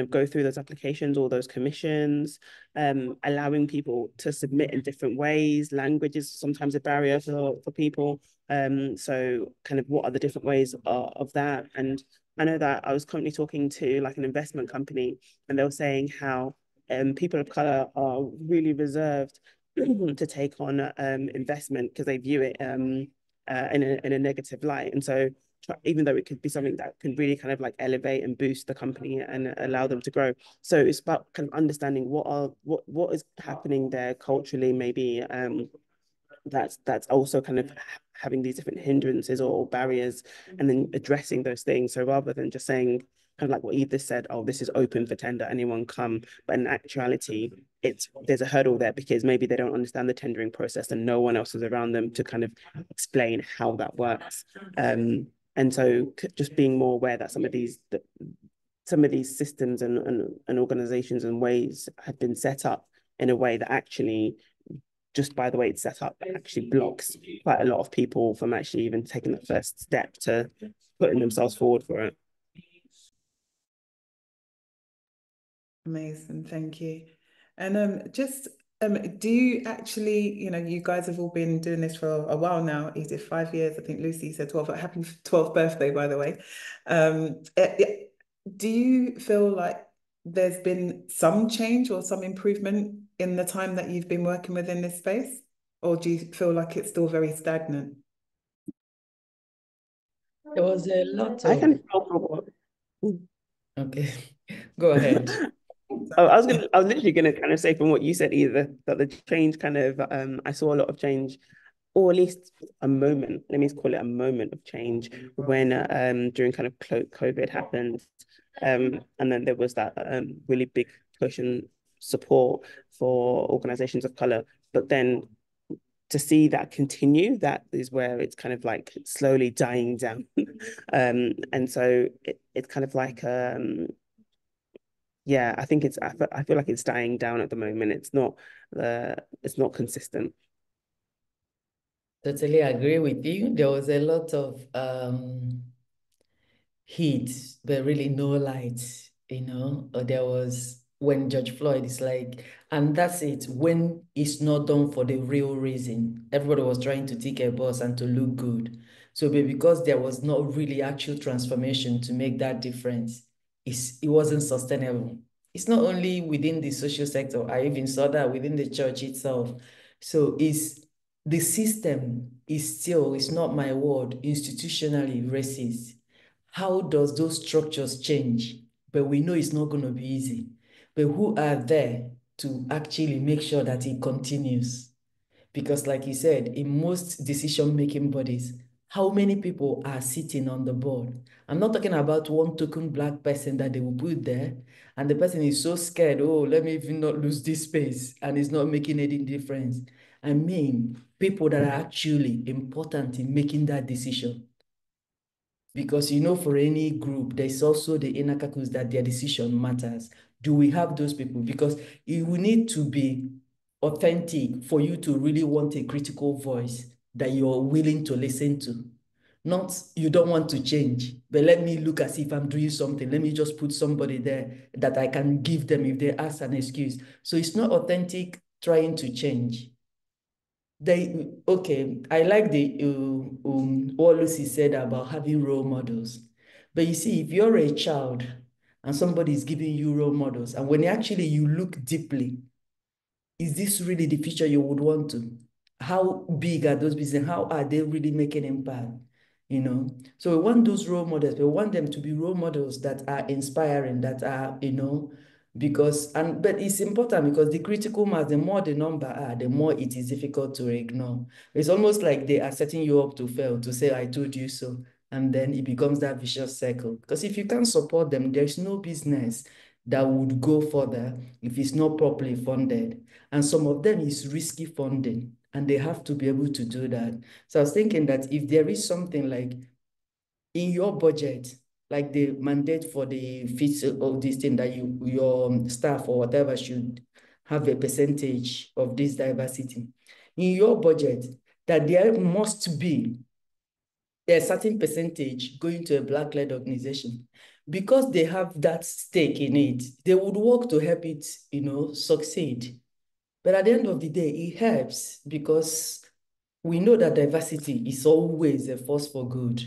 C: go through those applications or those commissions, allowing people to submit in different ways. Language is sometimes a barrier for people. So kind of what are the different ways of that? And I know that I was currently talking to like an investment company, and they were saying how people of color are really reserved to take on investment because they view it in a negative light. And so even though it could be something that can really kind of like elevate and boost the company and allow them to grow. So it's about kind of understanding what is happening there culturally, maybe that's also kind of having these different hindrances or barriers, and then addressing those things. So rather than just saying kind of like what Edith said, oh, this is open for tender, anyone come, but in actuality, there's a hurdle there because maybe they don't understand the tendering process and no one else is around them to kind of explain how that works. And so just being more aware that some of these systems and organizations and ways have been set up in a way that actually, just by the way it's set up, it actually blocks quite a lot of people from actually even taking the first step to putting themselves forward for it.
A: Amazing, thank you. And do you actually, you guys have all been doing this for a while now. Is it 5 years? I think Lucy said 12. Happy 12th birthday, by the way. Do you feel like there's been some change or some improvement in the time that you've been working within this space? Or do you feel like it's still very stagnant?
B: There was a lot
C: I
B: of...
C: can help.
B: Okay, go ahead.
C: I was literally gonna kind of say from what you said, either that the change kind of I saw a lot of change, or at least a moment, let me call it a moment of change, when during kind of COVID happened. And then there was that really big push and support for organizations of color. But then to see that continue, that is where it's kind of like slowly dying down. And so it's kind of like yeah, I think I feel like it's dying down at the moment. It's not consistent.
B: Totally agree with you. There was a lot of heat, but really no light, There was, when George Floyd is like, and that's it, when it's not done for the real reason. Everybody was trying to take a bus and to look good. So, but because there was not really actual transformation to make that difference, it wasn't sustainable. It's not only within the social sector. I even saw that within the church itself. So the system is still, it's not my word, institutionally racist. How does those structures change? But we know it's not going to be easy. But who are there to actually make sure that it continues? Because like you said, in most decision-making bodies, how many people are sitting on the board? I'm not talking about one token Black person that they will put there, and the person is so scared, oh, let me even not lose this space, and it's not making any difference. I mean, people that are actually important in making that decision. Because for any group, there's also the inner caucus that their decision matters. Do we have those people? Because it will need to be authentic for you to really want a critical voice that you're willing to listen to. Not you don't want to change, but let me look as if I'm doing something. Let me just put somebody there that I can give them if they ask an excuse. So it's not authentic trying to change. Okay, I like what Lucy said about having role models. But you see, if you're a child and somebody is giving you role models, and when actually you look deeply, is this really the future you would want to? How big are those businesses? How are they really making impact? So we want those role models. We want them to be role models that are inspiring, that are, but it's important because the critical mass, the more the number are, the more it is difficult to ignore. It's almost like they are setting you up to fail, to say, I told you so. And then it becomes that vicious cycle. Because if you can't support them, there's no business that would go further if it's not properly funded. And some of them is risky funding, and they have to be able to do that. So I was thinking that if there is something like in your budget, like the mandate for the fees of this thing that your staff or whatever should have a percentage of this diversity. In your budget, that there must be a certain percentage going to a Black-led organization. Because they have that stake in it, they would work to help it, succeed. But at the end of the day, it helps because we know that diversity is always a force for good.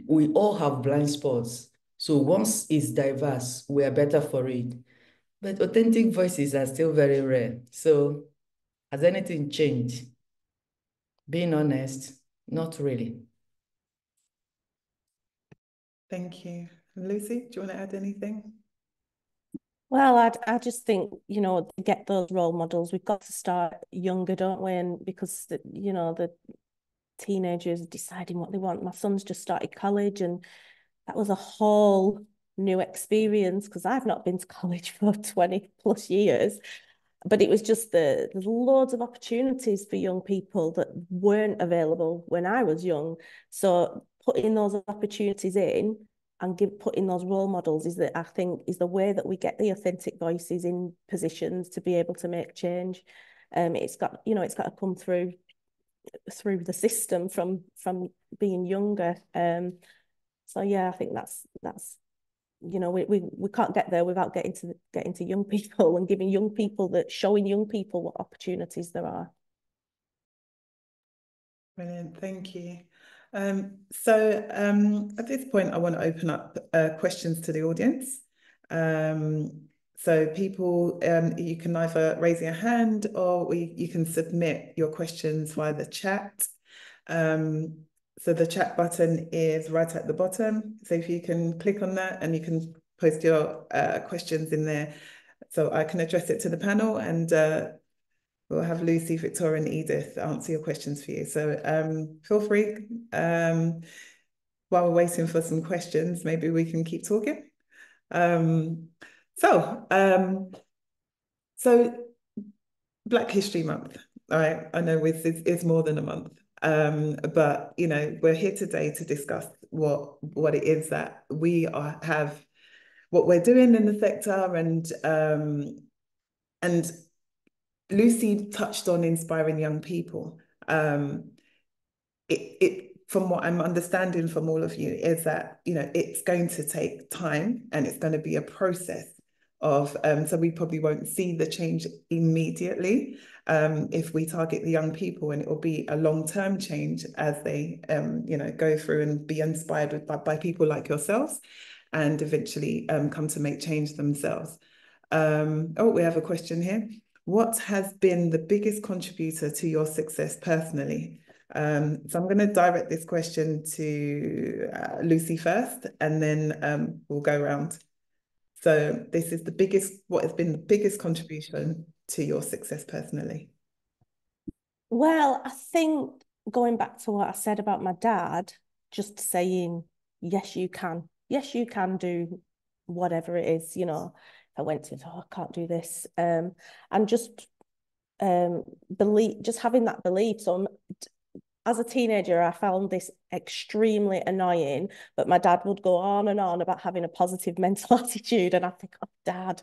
B: We all have blind spots. So once it's diverse, we are better for it. But authentic voices are still very rare. So has anything changed? Being honest, not really.
A: Thank you. Lucy, do you want to add anything?
D: Well, I just think, get those role models. We've got to start younger, don't we? And because, the teenagers deciding what they want. My son's just started college, and that was a whole new experience because I've not been to college for 20 plus years. But it was just there's loads of opportunities for young people that weren't available when I was young. So putting those opportunities in and putting those role models I think is the way that we get the authentic voices in positions to be able to make change. It's got to come through the system from being younger. So yeah, I think that's we can't get there without getting to young people and showing young people what opportunities there are.
A: Brilliant, thank you. At this point, I want to open up questions to the audience. So people, you can either raise your hand or you can submit your questions via the chat. So the chat button is right at the bottom. So if you can click on that and you can post your questions in there, so I can address it to the panel, and we'll have Lucy, Victoria, and Edith answer your questions for you. So feel free. While we're waiting for some questions, maybe we can keep talking. So Black History Month, all right? I know it's more than a month, but we're here today to discuss what it is that we have, what we're doing in the sector, and Lucy touched on inspiring young people. From what I'm understanding from all of you is that it's going to take time and it's going to be a process of so we probably won't see the change immediately if we target the young people, and it will be a long-term change as they go through and be inspired by people like yourselves and eventually come to make change themselves. We have a question here. What has been the biggest contributor to your success personally? So I'm going to direct this question to Lucy first, and then we'll go around. So this is what has been the biggest contribution to your success personally?
D: Well, I think going back to what I said about my dad, just saying, yes, you can. Yes, you can do whatever it is, I went to, I can't do this. And just just having that belief. So as a teenager, I found this extremely annoying, but my dad would go on and on about having a positive mental attitude. And I think, oh, Dad,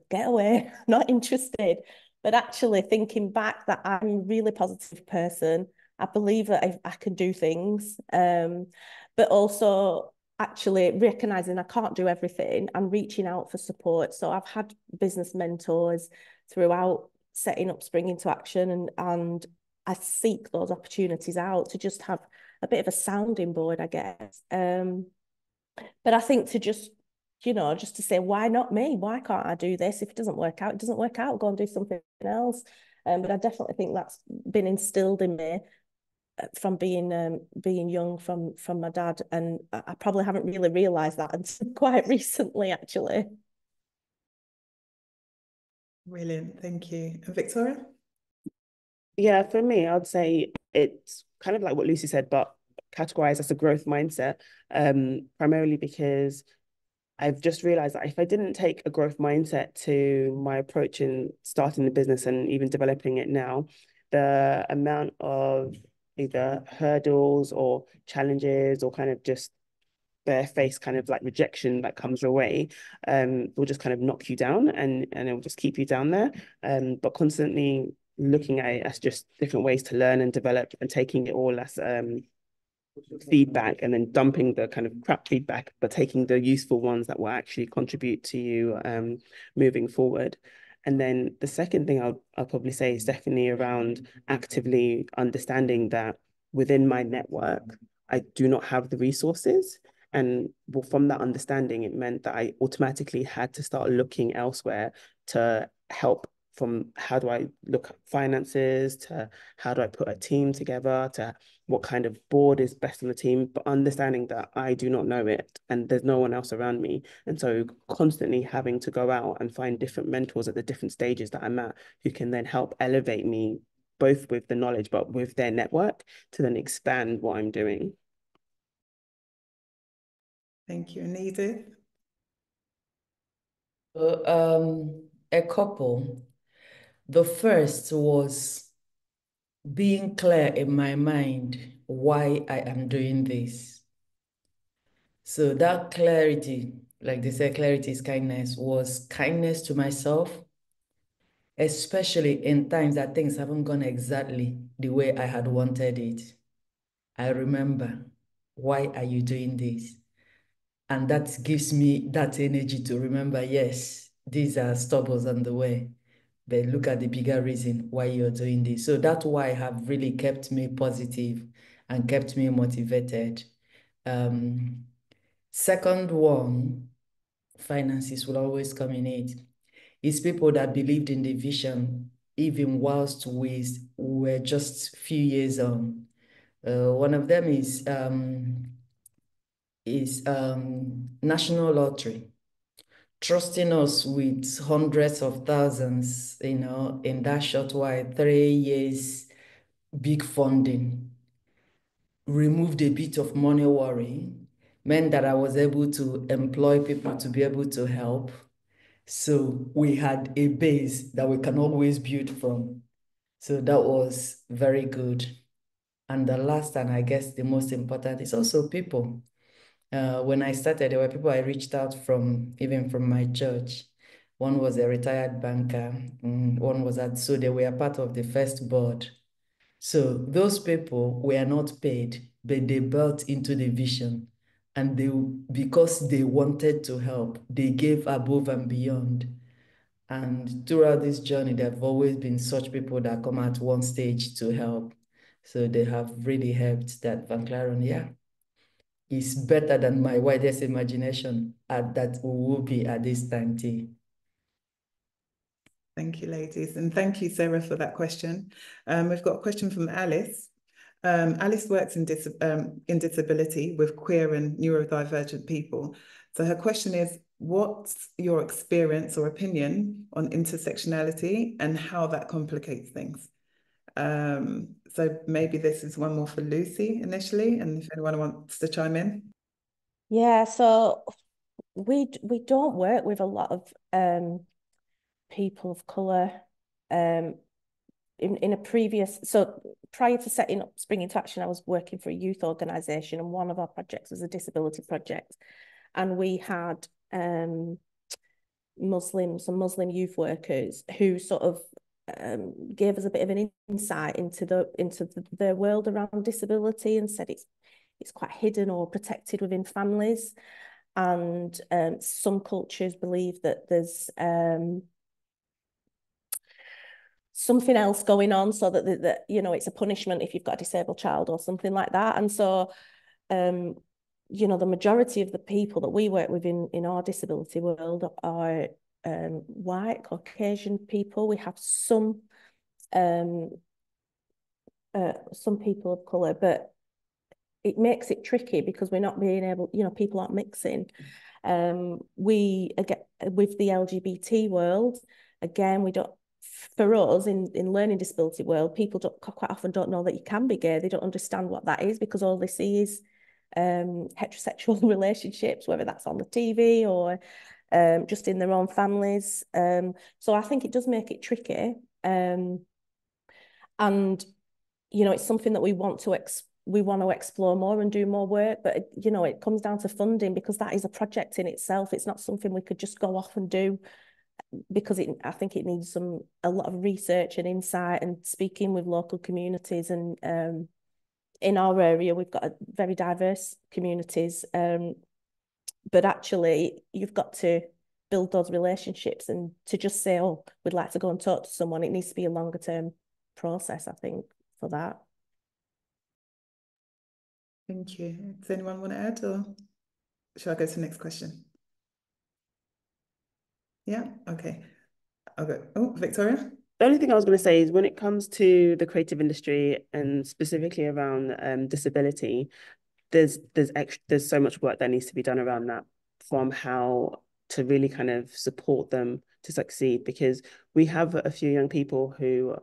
D: get away, not interested. But actually thinking back that I'm a really positive person, I believe that I can do things. But also actually recognizing I can't do everything and reaching out for support. So I've had business mentors throughout setting up Spring Into Action, and I seek those opportunities out to just have a bit of a sounding board, I guess. But I think to just to say, why not me? Why can't I do this? If it doesn't work out, it doesn't work out. Go and do something else. But I definitely think that's been instilled in me from being young, from my dad, and I probably haven't really realised that until quite recently, actually.
A: Brilliant, thank you. And Victoria?
C: Yeah, for me, I'd say it's kind of like what Lucy said, but categorized as a growth mindset, primarily because I've just realized that if I didn't take a growth mindset to my approach in starting the business and even developing it now, the amount of either hurdles or challenges or kind of just bare-faced kind of like rejection that comes your way will just kind of knock you down, and it will just keep you down there. But constantly looking at it as just different ways to learn and develop, and taking it all as feedback, and then dumping the kind of crap feedback, but taking the useful ones that will actually contribute to you moving forward. And then the second thing I'll probably say is definitely around actively understanding that within my network, I do not have the resources. And from that understanding, it meant that I automatically had to start looking elsewhere to help from how do I look at finances to how do I put a team together to what kind of board is best on the team, but understanding that I do not know it and there's no one else around me. And so constantly having to go out and find different mentors at the different stages that I'm at who can then help elevate me both with the knowledge, but with their network to then expand what I'm doing.
A: Thank you. And Edith?
B: A couple. The first was being clear in my mind why I am doing this. So that clarity, like they say, clarity is kindness, was kindness to myself, especially in times that things haven't gone exactly the way I had wanted it. I remember, why are you doing this? And that gives me that energy to remember, yes, these are stubborns on the way, but look at the bigger reason why you're doing this. So that's why have really kept me positive and kept me motivated. Second one, finances will always come in it. It's people that believed in the vision, even whilst we were just few years on. One of them is National Lottery, trusting us with hundreds of thousands, in that short while, 3 years, big funding, removed a bit of money worry, meant that I was able to employ people to be able to help. So we had a base that we can always build from. So that was very good. And the last, and I guess the most important, is also people. When I started, there were people I reached out from, even from my church. One was a retired banker, one was so they were part of the first board. So those people were not paid, but they bought into the vision. And because they wanted to help, they gave above and beyond. And throughout this journey, there have always been such people that come at one stage to help. So they have really helped that Van Claren, yeah, is better than my widest imagination that we will be at this time, T.
A: Thank you, ladies. And thank you, Sarah, for that question. We've got a question from Alice. Alice works in disability with queer and neurodivergent people. So her question is, what's your experience or opinion on intersectionality and how that complicates things? So maybe this is one more for Lucy initially, and if anyone wants to chime in.
D: Yeah, so we don't work with a lot of people of colour. In a previous, so prior to setting up Spring Into Action, I was working for a youth organisation, and one of our projects was a disability project, and we had Muslims and Muslim youth workers who sort of gave us a bit of an insight into the world around disability, and said it's quite hidden or protected within families, and some cultures believe that there's something else going on, so that it's a punishment if you've got a disabled child or something like that. And so the majority of the people that we work with in our disability world are white, Caucasian people. We have some people of colour, but it makes it tricky because we're not being able, people aren't mixing. We, again, with the LGBT world, again, we don't, for us in learning disability world, people quite often don't know that you can be gay. They don't understand what that is because all they see is heterosexual relationships, whether that's on the TV or just in their own families. So I think it does make it tricky. And it's something that we want to explore more and do more work, but it comes down to funding, because that is a project in itself. It's not something we could just go off and do, because I think it needs a lot of research and insight and speaking with local communities. And in our area, we've got a very diverse communities, but actually you've got to build those relationships, and to just say, oh, we'd like to go and talk to someone, it needs to be a longer term process, I think, for that.
A: Thank you. Does anyone want to add, or shall I go to the next question? Yeah, okay. Okay. Oh, Victoria?
C: The only thing I was going to say is when it comes to the creative industry and specifically around disability, there's so much work that needs to be done around that, from how to really kind of support them to succeed, because we have a few young people who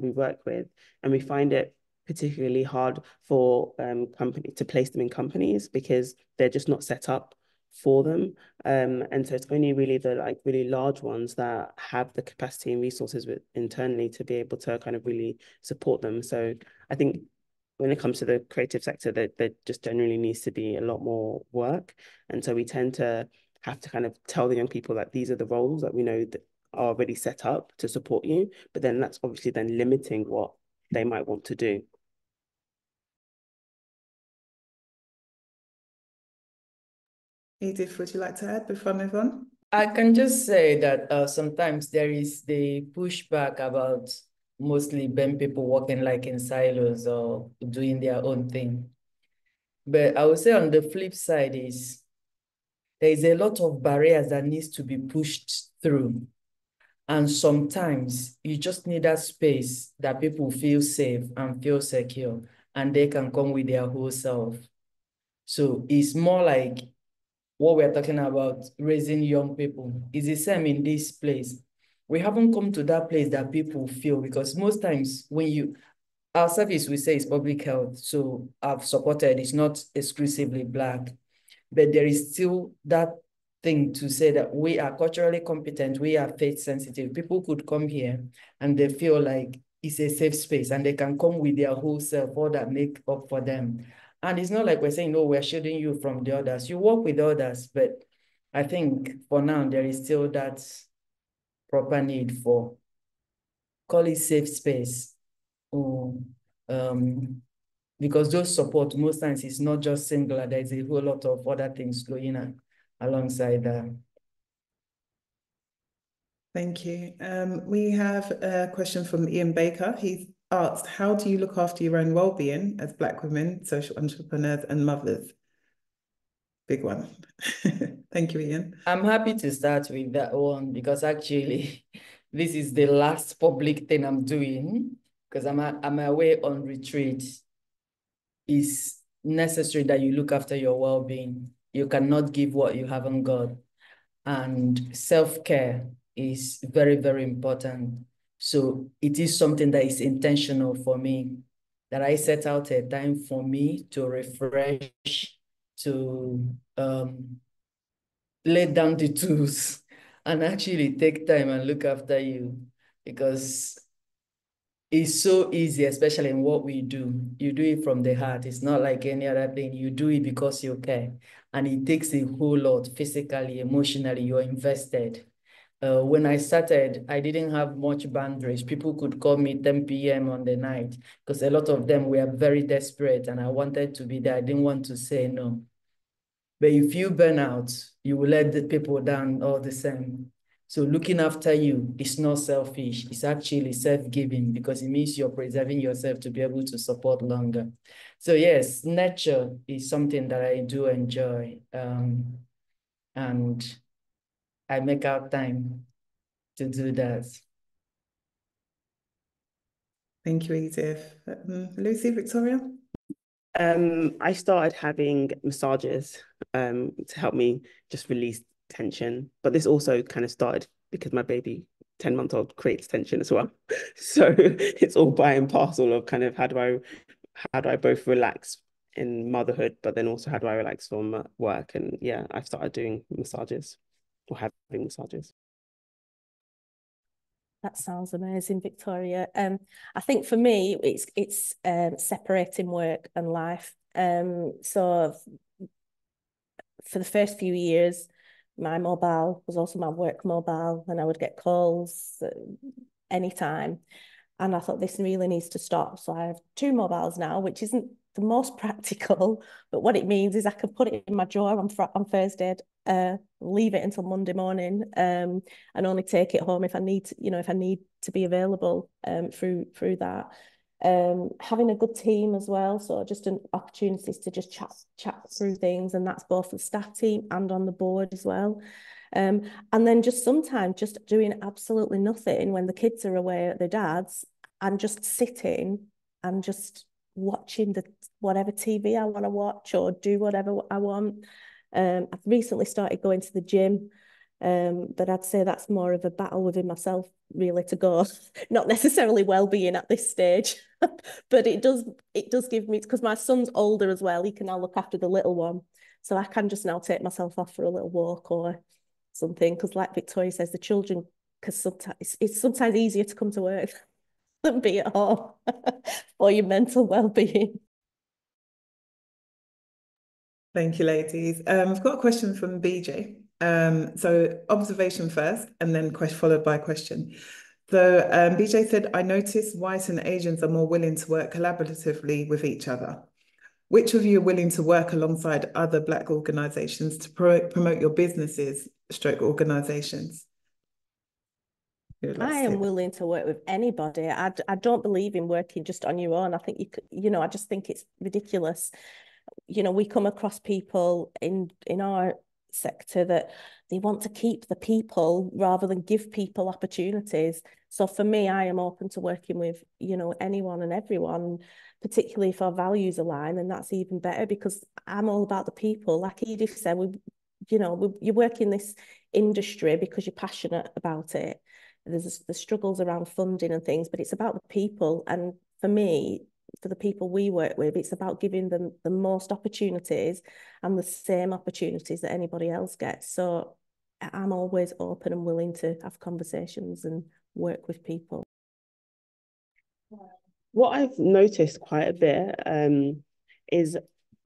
C: we work with, and we find it particularly hard for company to place them in companies because they're just not set up for them. And so it's only really the like really large ones that have the capacity and resources internally to be able to kind of really support them. So I think when it comes to the creative sector, there just generally needs to be a lot more work. And so we tend to have to kind of tell the young people that these are the roles that we know that are already set up to support you. But then that's obviously then limiting what they might want to do.
A: Edith, would you like to add before I move on?
B: I can just say that sometimes there is the pushback about mostly BEM people working like in silos or doing their own thing. But I would say on the flip side is there is a lot of barriers that needs to be pushed through. And sometimes you just need that space that people feel safe and feel secure, and they can come with their whole self. So it's more like what we're talking about, raising young people, is the same in this place. We haven't come to that place that people feel, because most times when our service, we say, is public health. So I've supported, it's not exclusively Black, but there is still that thing to say that we are culturally competent, we are faith sensitive. People could come here and they feel like it's a safe space and they can come with their whole self, all that make up for them. And it's not like we're saying, no, we're shielding you from the others. You work with others, but I think for now, there is still that proper need for, call it safe space. Or, because those support most times is not just singular, there's a whole lot of other things going on alongside that.
A: Thank you. We have a question from Ian Baker. He's asked, how do you look after your own well-being as Black women, social entrepreneurs and mothers? Big one. Thank you, Ian.
B: I'm happy to start with that one because actually this is the last public thing I'm doing because I'm away on retreat. It's necessary that you look after your well-being. You cannot give what you haven't got. And self-care is very, very important. So it is something that is intentional for me, that I set out a time for me to refresh, to lay down the tools and actually take time and look after you, because it's so easy, especially in what we do. You do it from the heart. It's not like any other thing. You do it because you care. And it takes a whole lot, physically, emotionally, you're invested. When I started, I didn't have much boundaries. People could call me 10 p.m. on the night because a lot of them were very desperate and I wanted to be there. I didn't want to say no. But if you burn out, you will let the people down all the same. So looking after you is not selfish. It's actually self-giving because it means you're preserving yourself to be able to support longer. So yes, nature is something that I do enjoy. And I make out time to do that.
A: Thank you, Edith. Lucy, Victoria?
C: I started having massages to help me just release tension. But this also kind of started because my baby, 10-month-old, creates tension as well. So it's all by and parcel of kind of how do I both relax in motherhood, but then also how do I relax from work? And yeah, I've started doing massages or having massages.
D: That sounds amazing, Victoria. I think for me, it's separating work and life. So for the first few years, my mobile was also my work mobile, and I would get calls anytime. And I thought this really needs to stop. So I have two mobiles now, which isn't the most practical, but what it means is I can put it in my drawer on Thursday, leave it until Monday morning, and only take it home if I need to, if I need to be available through that. Having a good team as well, so just an opportunities to just chat through things, and that's both the staff team and on the board as well. And then just sometimes just doing absolutely nothing when the kids are away at their dad's and just sitting and just watching whatever TV I want to watch or do whatever I want. I've recently started going to the gym, but I'd say that's more of a battle within myself, really, to go. Not necessarily well-being at this stage, but it does give me, because my son's older as well. He can now look after the little one, so I can just now take myself off for a little walk or something. Because, like Victoria says, the children, because sometimes it's sometimes easier to come to work than be at home for your mental well-being.
A: Thank you, ladies. I've got a question from BJ. So observation first, and then followed by question. So BJ said, I noticed white and Asians are more willing to work collaboratively with each other. Which of you are willing to work alongside other Black organisations to promote your businesses, organisations?
D: I am willing to work with anybody. I don't believe in working just on your own. I think I just think it's ridiculous. We come across people in our sector that they want to keep the people rather than give people opportunities. So for me, I am open to working with, anyone and everyone, particularly if our values align, and that's even better because I'm all about the people. Like Edith said, you work in this industry because you're passionate about it. There's the struggles around funding and things, but it's about the people. And for me, for the people we work with, it's about giving them the most opportunities and the same opportunities that anybody else gets. So I'm always open and willing to have conversations and work with people.
C: What I've noticed quite a bit is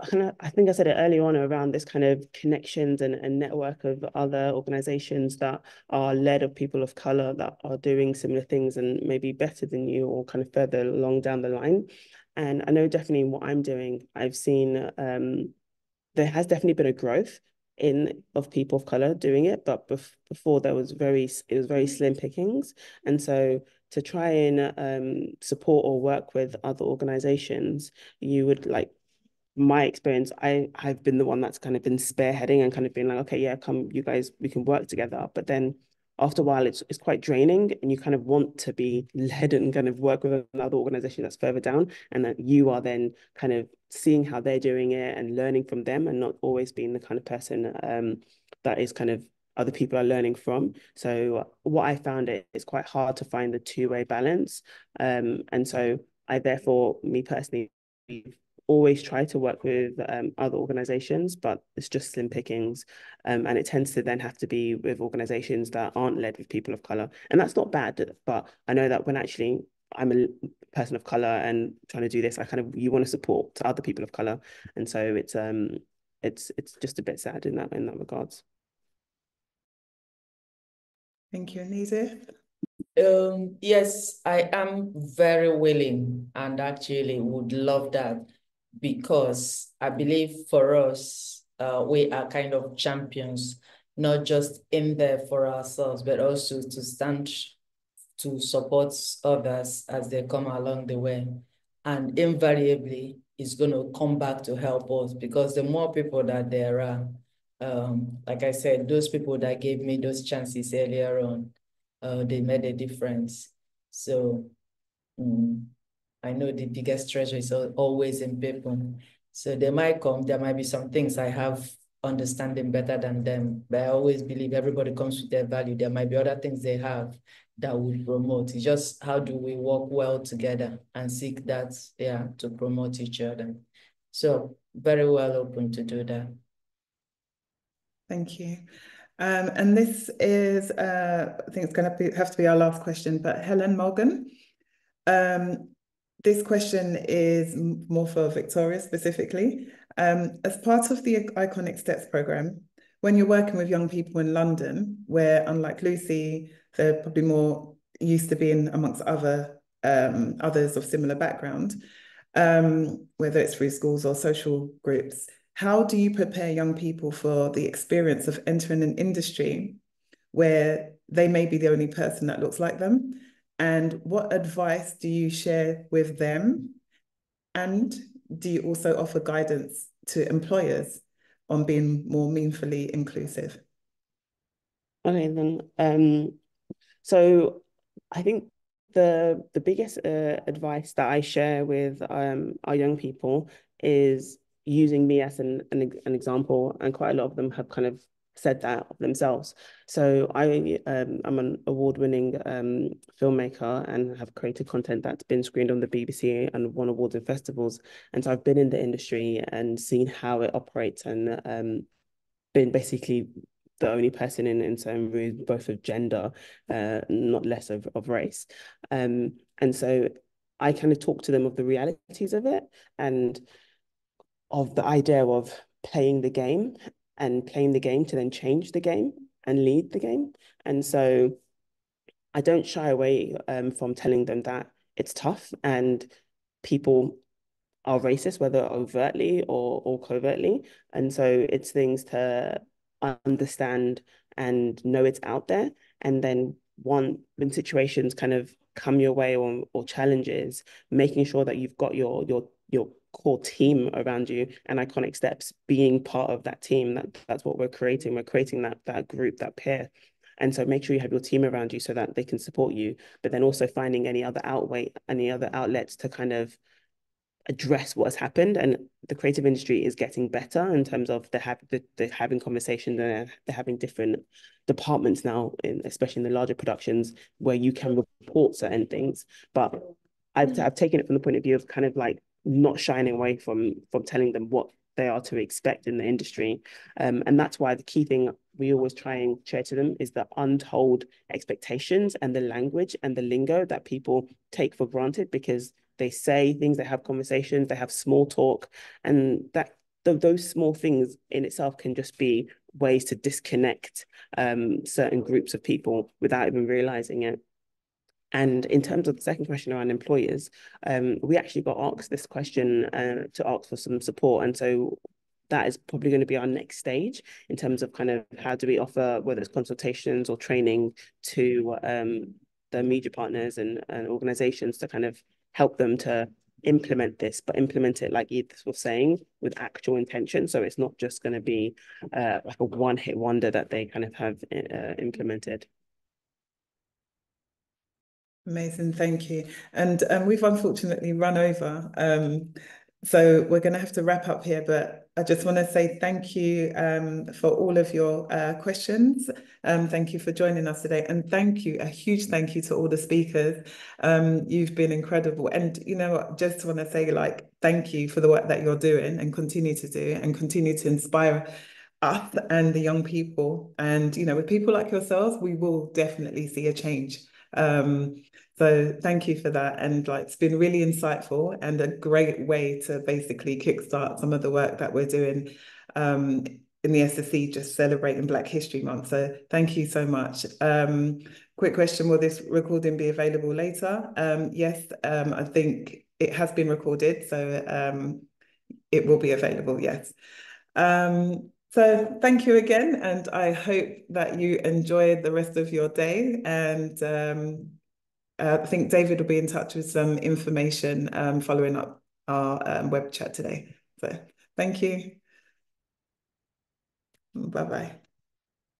C: I think I said it earlier on around this kind of connections and network of other organizations that are led of people of color that are doing similar things and maybe better than you or kind of further along down the line. And I know definitely what I'm doing, I've seen there has definitely been a growth of people of color doing it, but before it was very slim pickings. And so to try and support or work with other organizations, you would my experience, I've been the one that's kind of been spearheading and kind of been like, okay, yeah, come, you guys, we can work together. But then after a while, it's quite draining, and you kind of want to be led and kind of work with another organization that's further down, and that you are then kind of seeing how they're doing it and learning from them, and not always being the kind of person that is kind of other people are learning from. So what I found it's quite hard to find the two-way balance. And so I therefore, me personally, always try to work with other organizations, but it's just slim pickings. And it tends to then have to be with organizations that aren't led with people of color. And that's not bad, but I know that when actually I'm a person of color and trying to do this, you want to support other people of color. And so it's just a bit sad in that regards.
A: Thank you, Anita.
B: Yes, I am very willing and actually would love that, because I believe for us, we are kind of champions, not just in there for ourselves, but also to stand to support others as they come along the way. And invariably, it's going to come back to help us, because the more people that there are, like I said, those people that gave me those chances earlier on, they made a difference. So I know the biggest treasure is always in people. So there might be some things I have understanding better than them, but I always believe everybody comes with their value. There might be other things they have that will promote. It's just how do we work well together and seek that, to promote each other. So very well open to do that.
A: Thank you. And this is, I think it's going to have to be our last question, but Helen Morgan. This question is more for Victoria specifically. As part of the Iconic Steps program, when you're working with young people in London, where unlike Lucy, they're probably more used to being amongst others of similar background, whether it's through schools or social groups, how do you prepare young people for the experience of entering an industry where they may be the only person that looks like them? And what advice do you share with them? And do you also offer guidance to employers on being more meaningfully inclusive?
C: Okay, then. So I think the biggest advice that I share with our young people is using me as an example, and quite a lot of them have kind of said that of themselves. So I'm an award-winning filmmaker and have created content that's been screened on the BBC and won awards in festivals. And so I've been in the industry and seen how it operates, and been basically the only person in certain rooms, both of gender, not less of race. And so I kind of talk to them of the realities of it and of the idea of playing the game, and playing the game to then change the game and lead the game. And so I don't shy away from telling them that it's tough and people are racist, whether overtly or covertly. And so it's things to understand and know it's out there. And then when situations kind of come your way, or challenges, making sure that you've got your core team around you, and Iconic Steps being part of that team. That's what we're creating. We're creating that group, that peer. And so make sure you have your team around you so that they can support you, but then also finding any other outlets to kind of address what has happened. And the creative industry is getting better in terms of they're having conversations, and they're having different departments now, especially in the larger productions, where you can report certain things. But I've taken it from the point of view of kind of like not shying away from telling them what they are to expect in the industry. And that's why the key thing we always try and share to them is the untold expectations and the language and the lingo that people take for granted, because they say things, they have conversations, they have small talk, and those small things in itself can just be ways to disconnect certain groups of people without even realizing it. And in terms of the second question around employers, we actually got asked this question to ask for some support. And so that is probably going to be our next stage in terms of kind of how do we offer, whether it's consultations or training to the media partners and organizations to kind of help them to implement this, but implement it, like Edith was saying, with actual intention. So it's not just going to be like a one-hit wonder that they kind of have implemented.
A: Amazing, thank you. And we've unfortunately run over. So we're going to have to wrap up here, but I just want to say thank you for all of your questions. Thank you for joining us today. And thank you, a huge thank you to all the speakers. You've been incredible. And, you know, just want to say, like, thank you for the work that you're doing and continue to do and continue to inspire us and the young people. And, you know, with people like yourselves, we will definitely see a change. So thank you for that. And like, it's been really insightful and a great way to basically kickstart some of the work that we're doing in the SSE, just celebrating Black History Month. So thank you so much. Quick question, will this recording be available later? Yes, I think it has been recorded, so it will be available, yes. So thank you again, and I hope that you enjoy the rest of your day. And I think David will be in touch with some information following up our web chat today. So thank you. Bye-bye.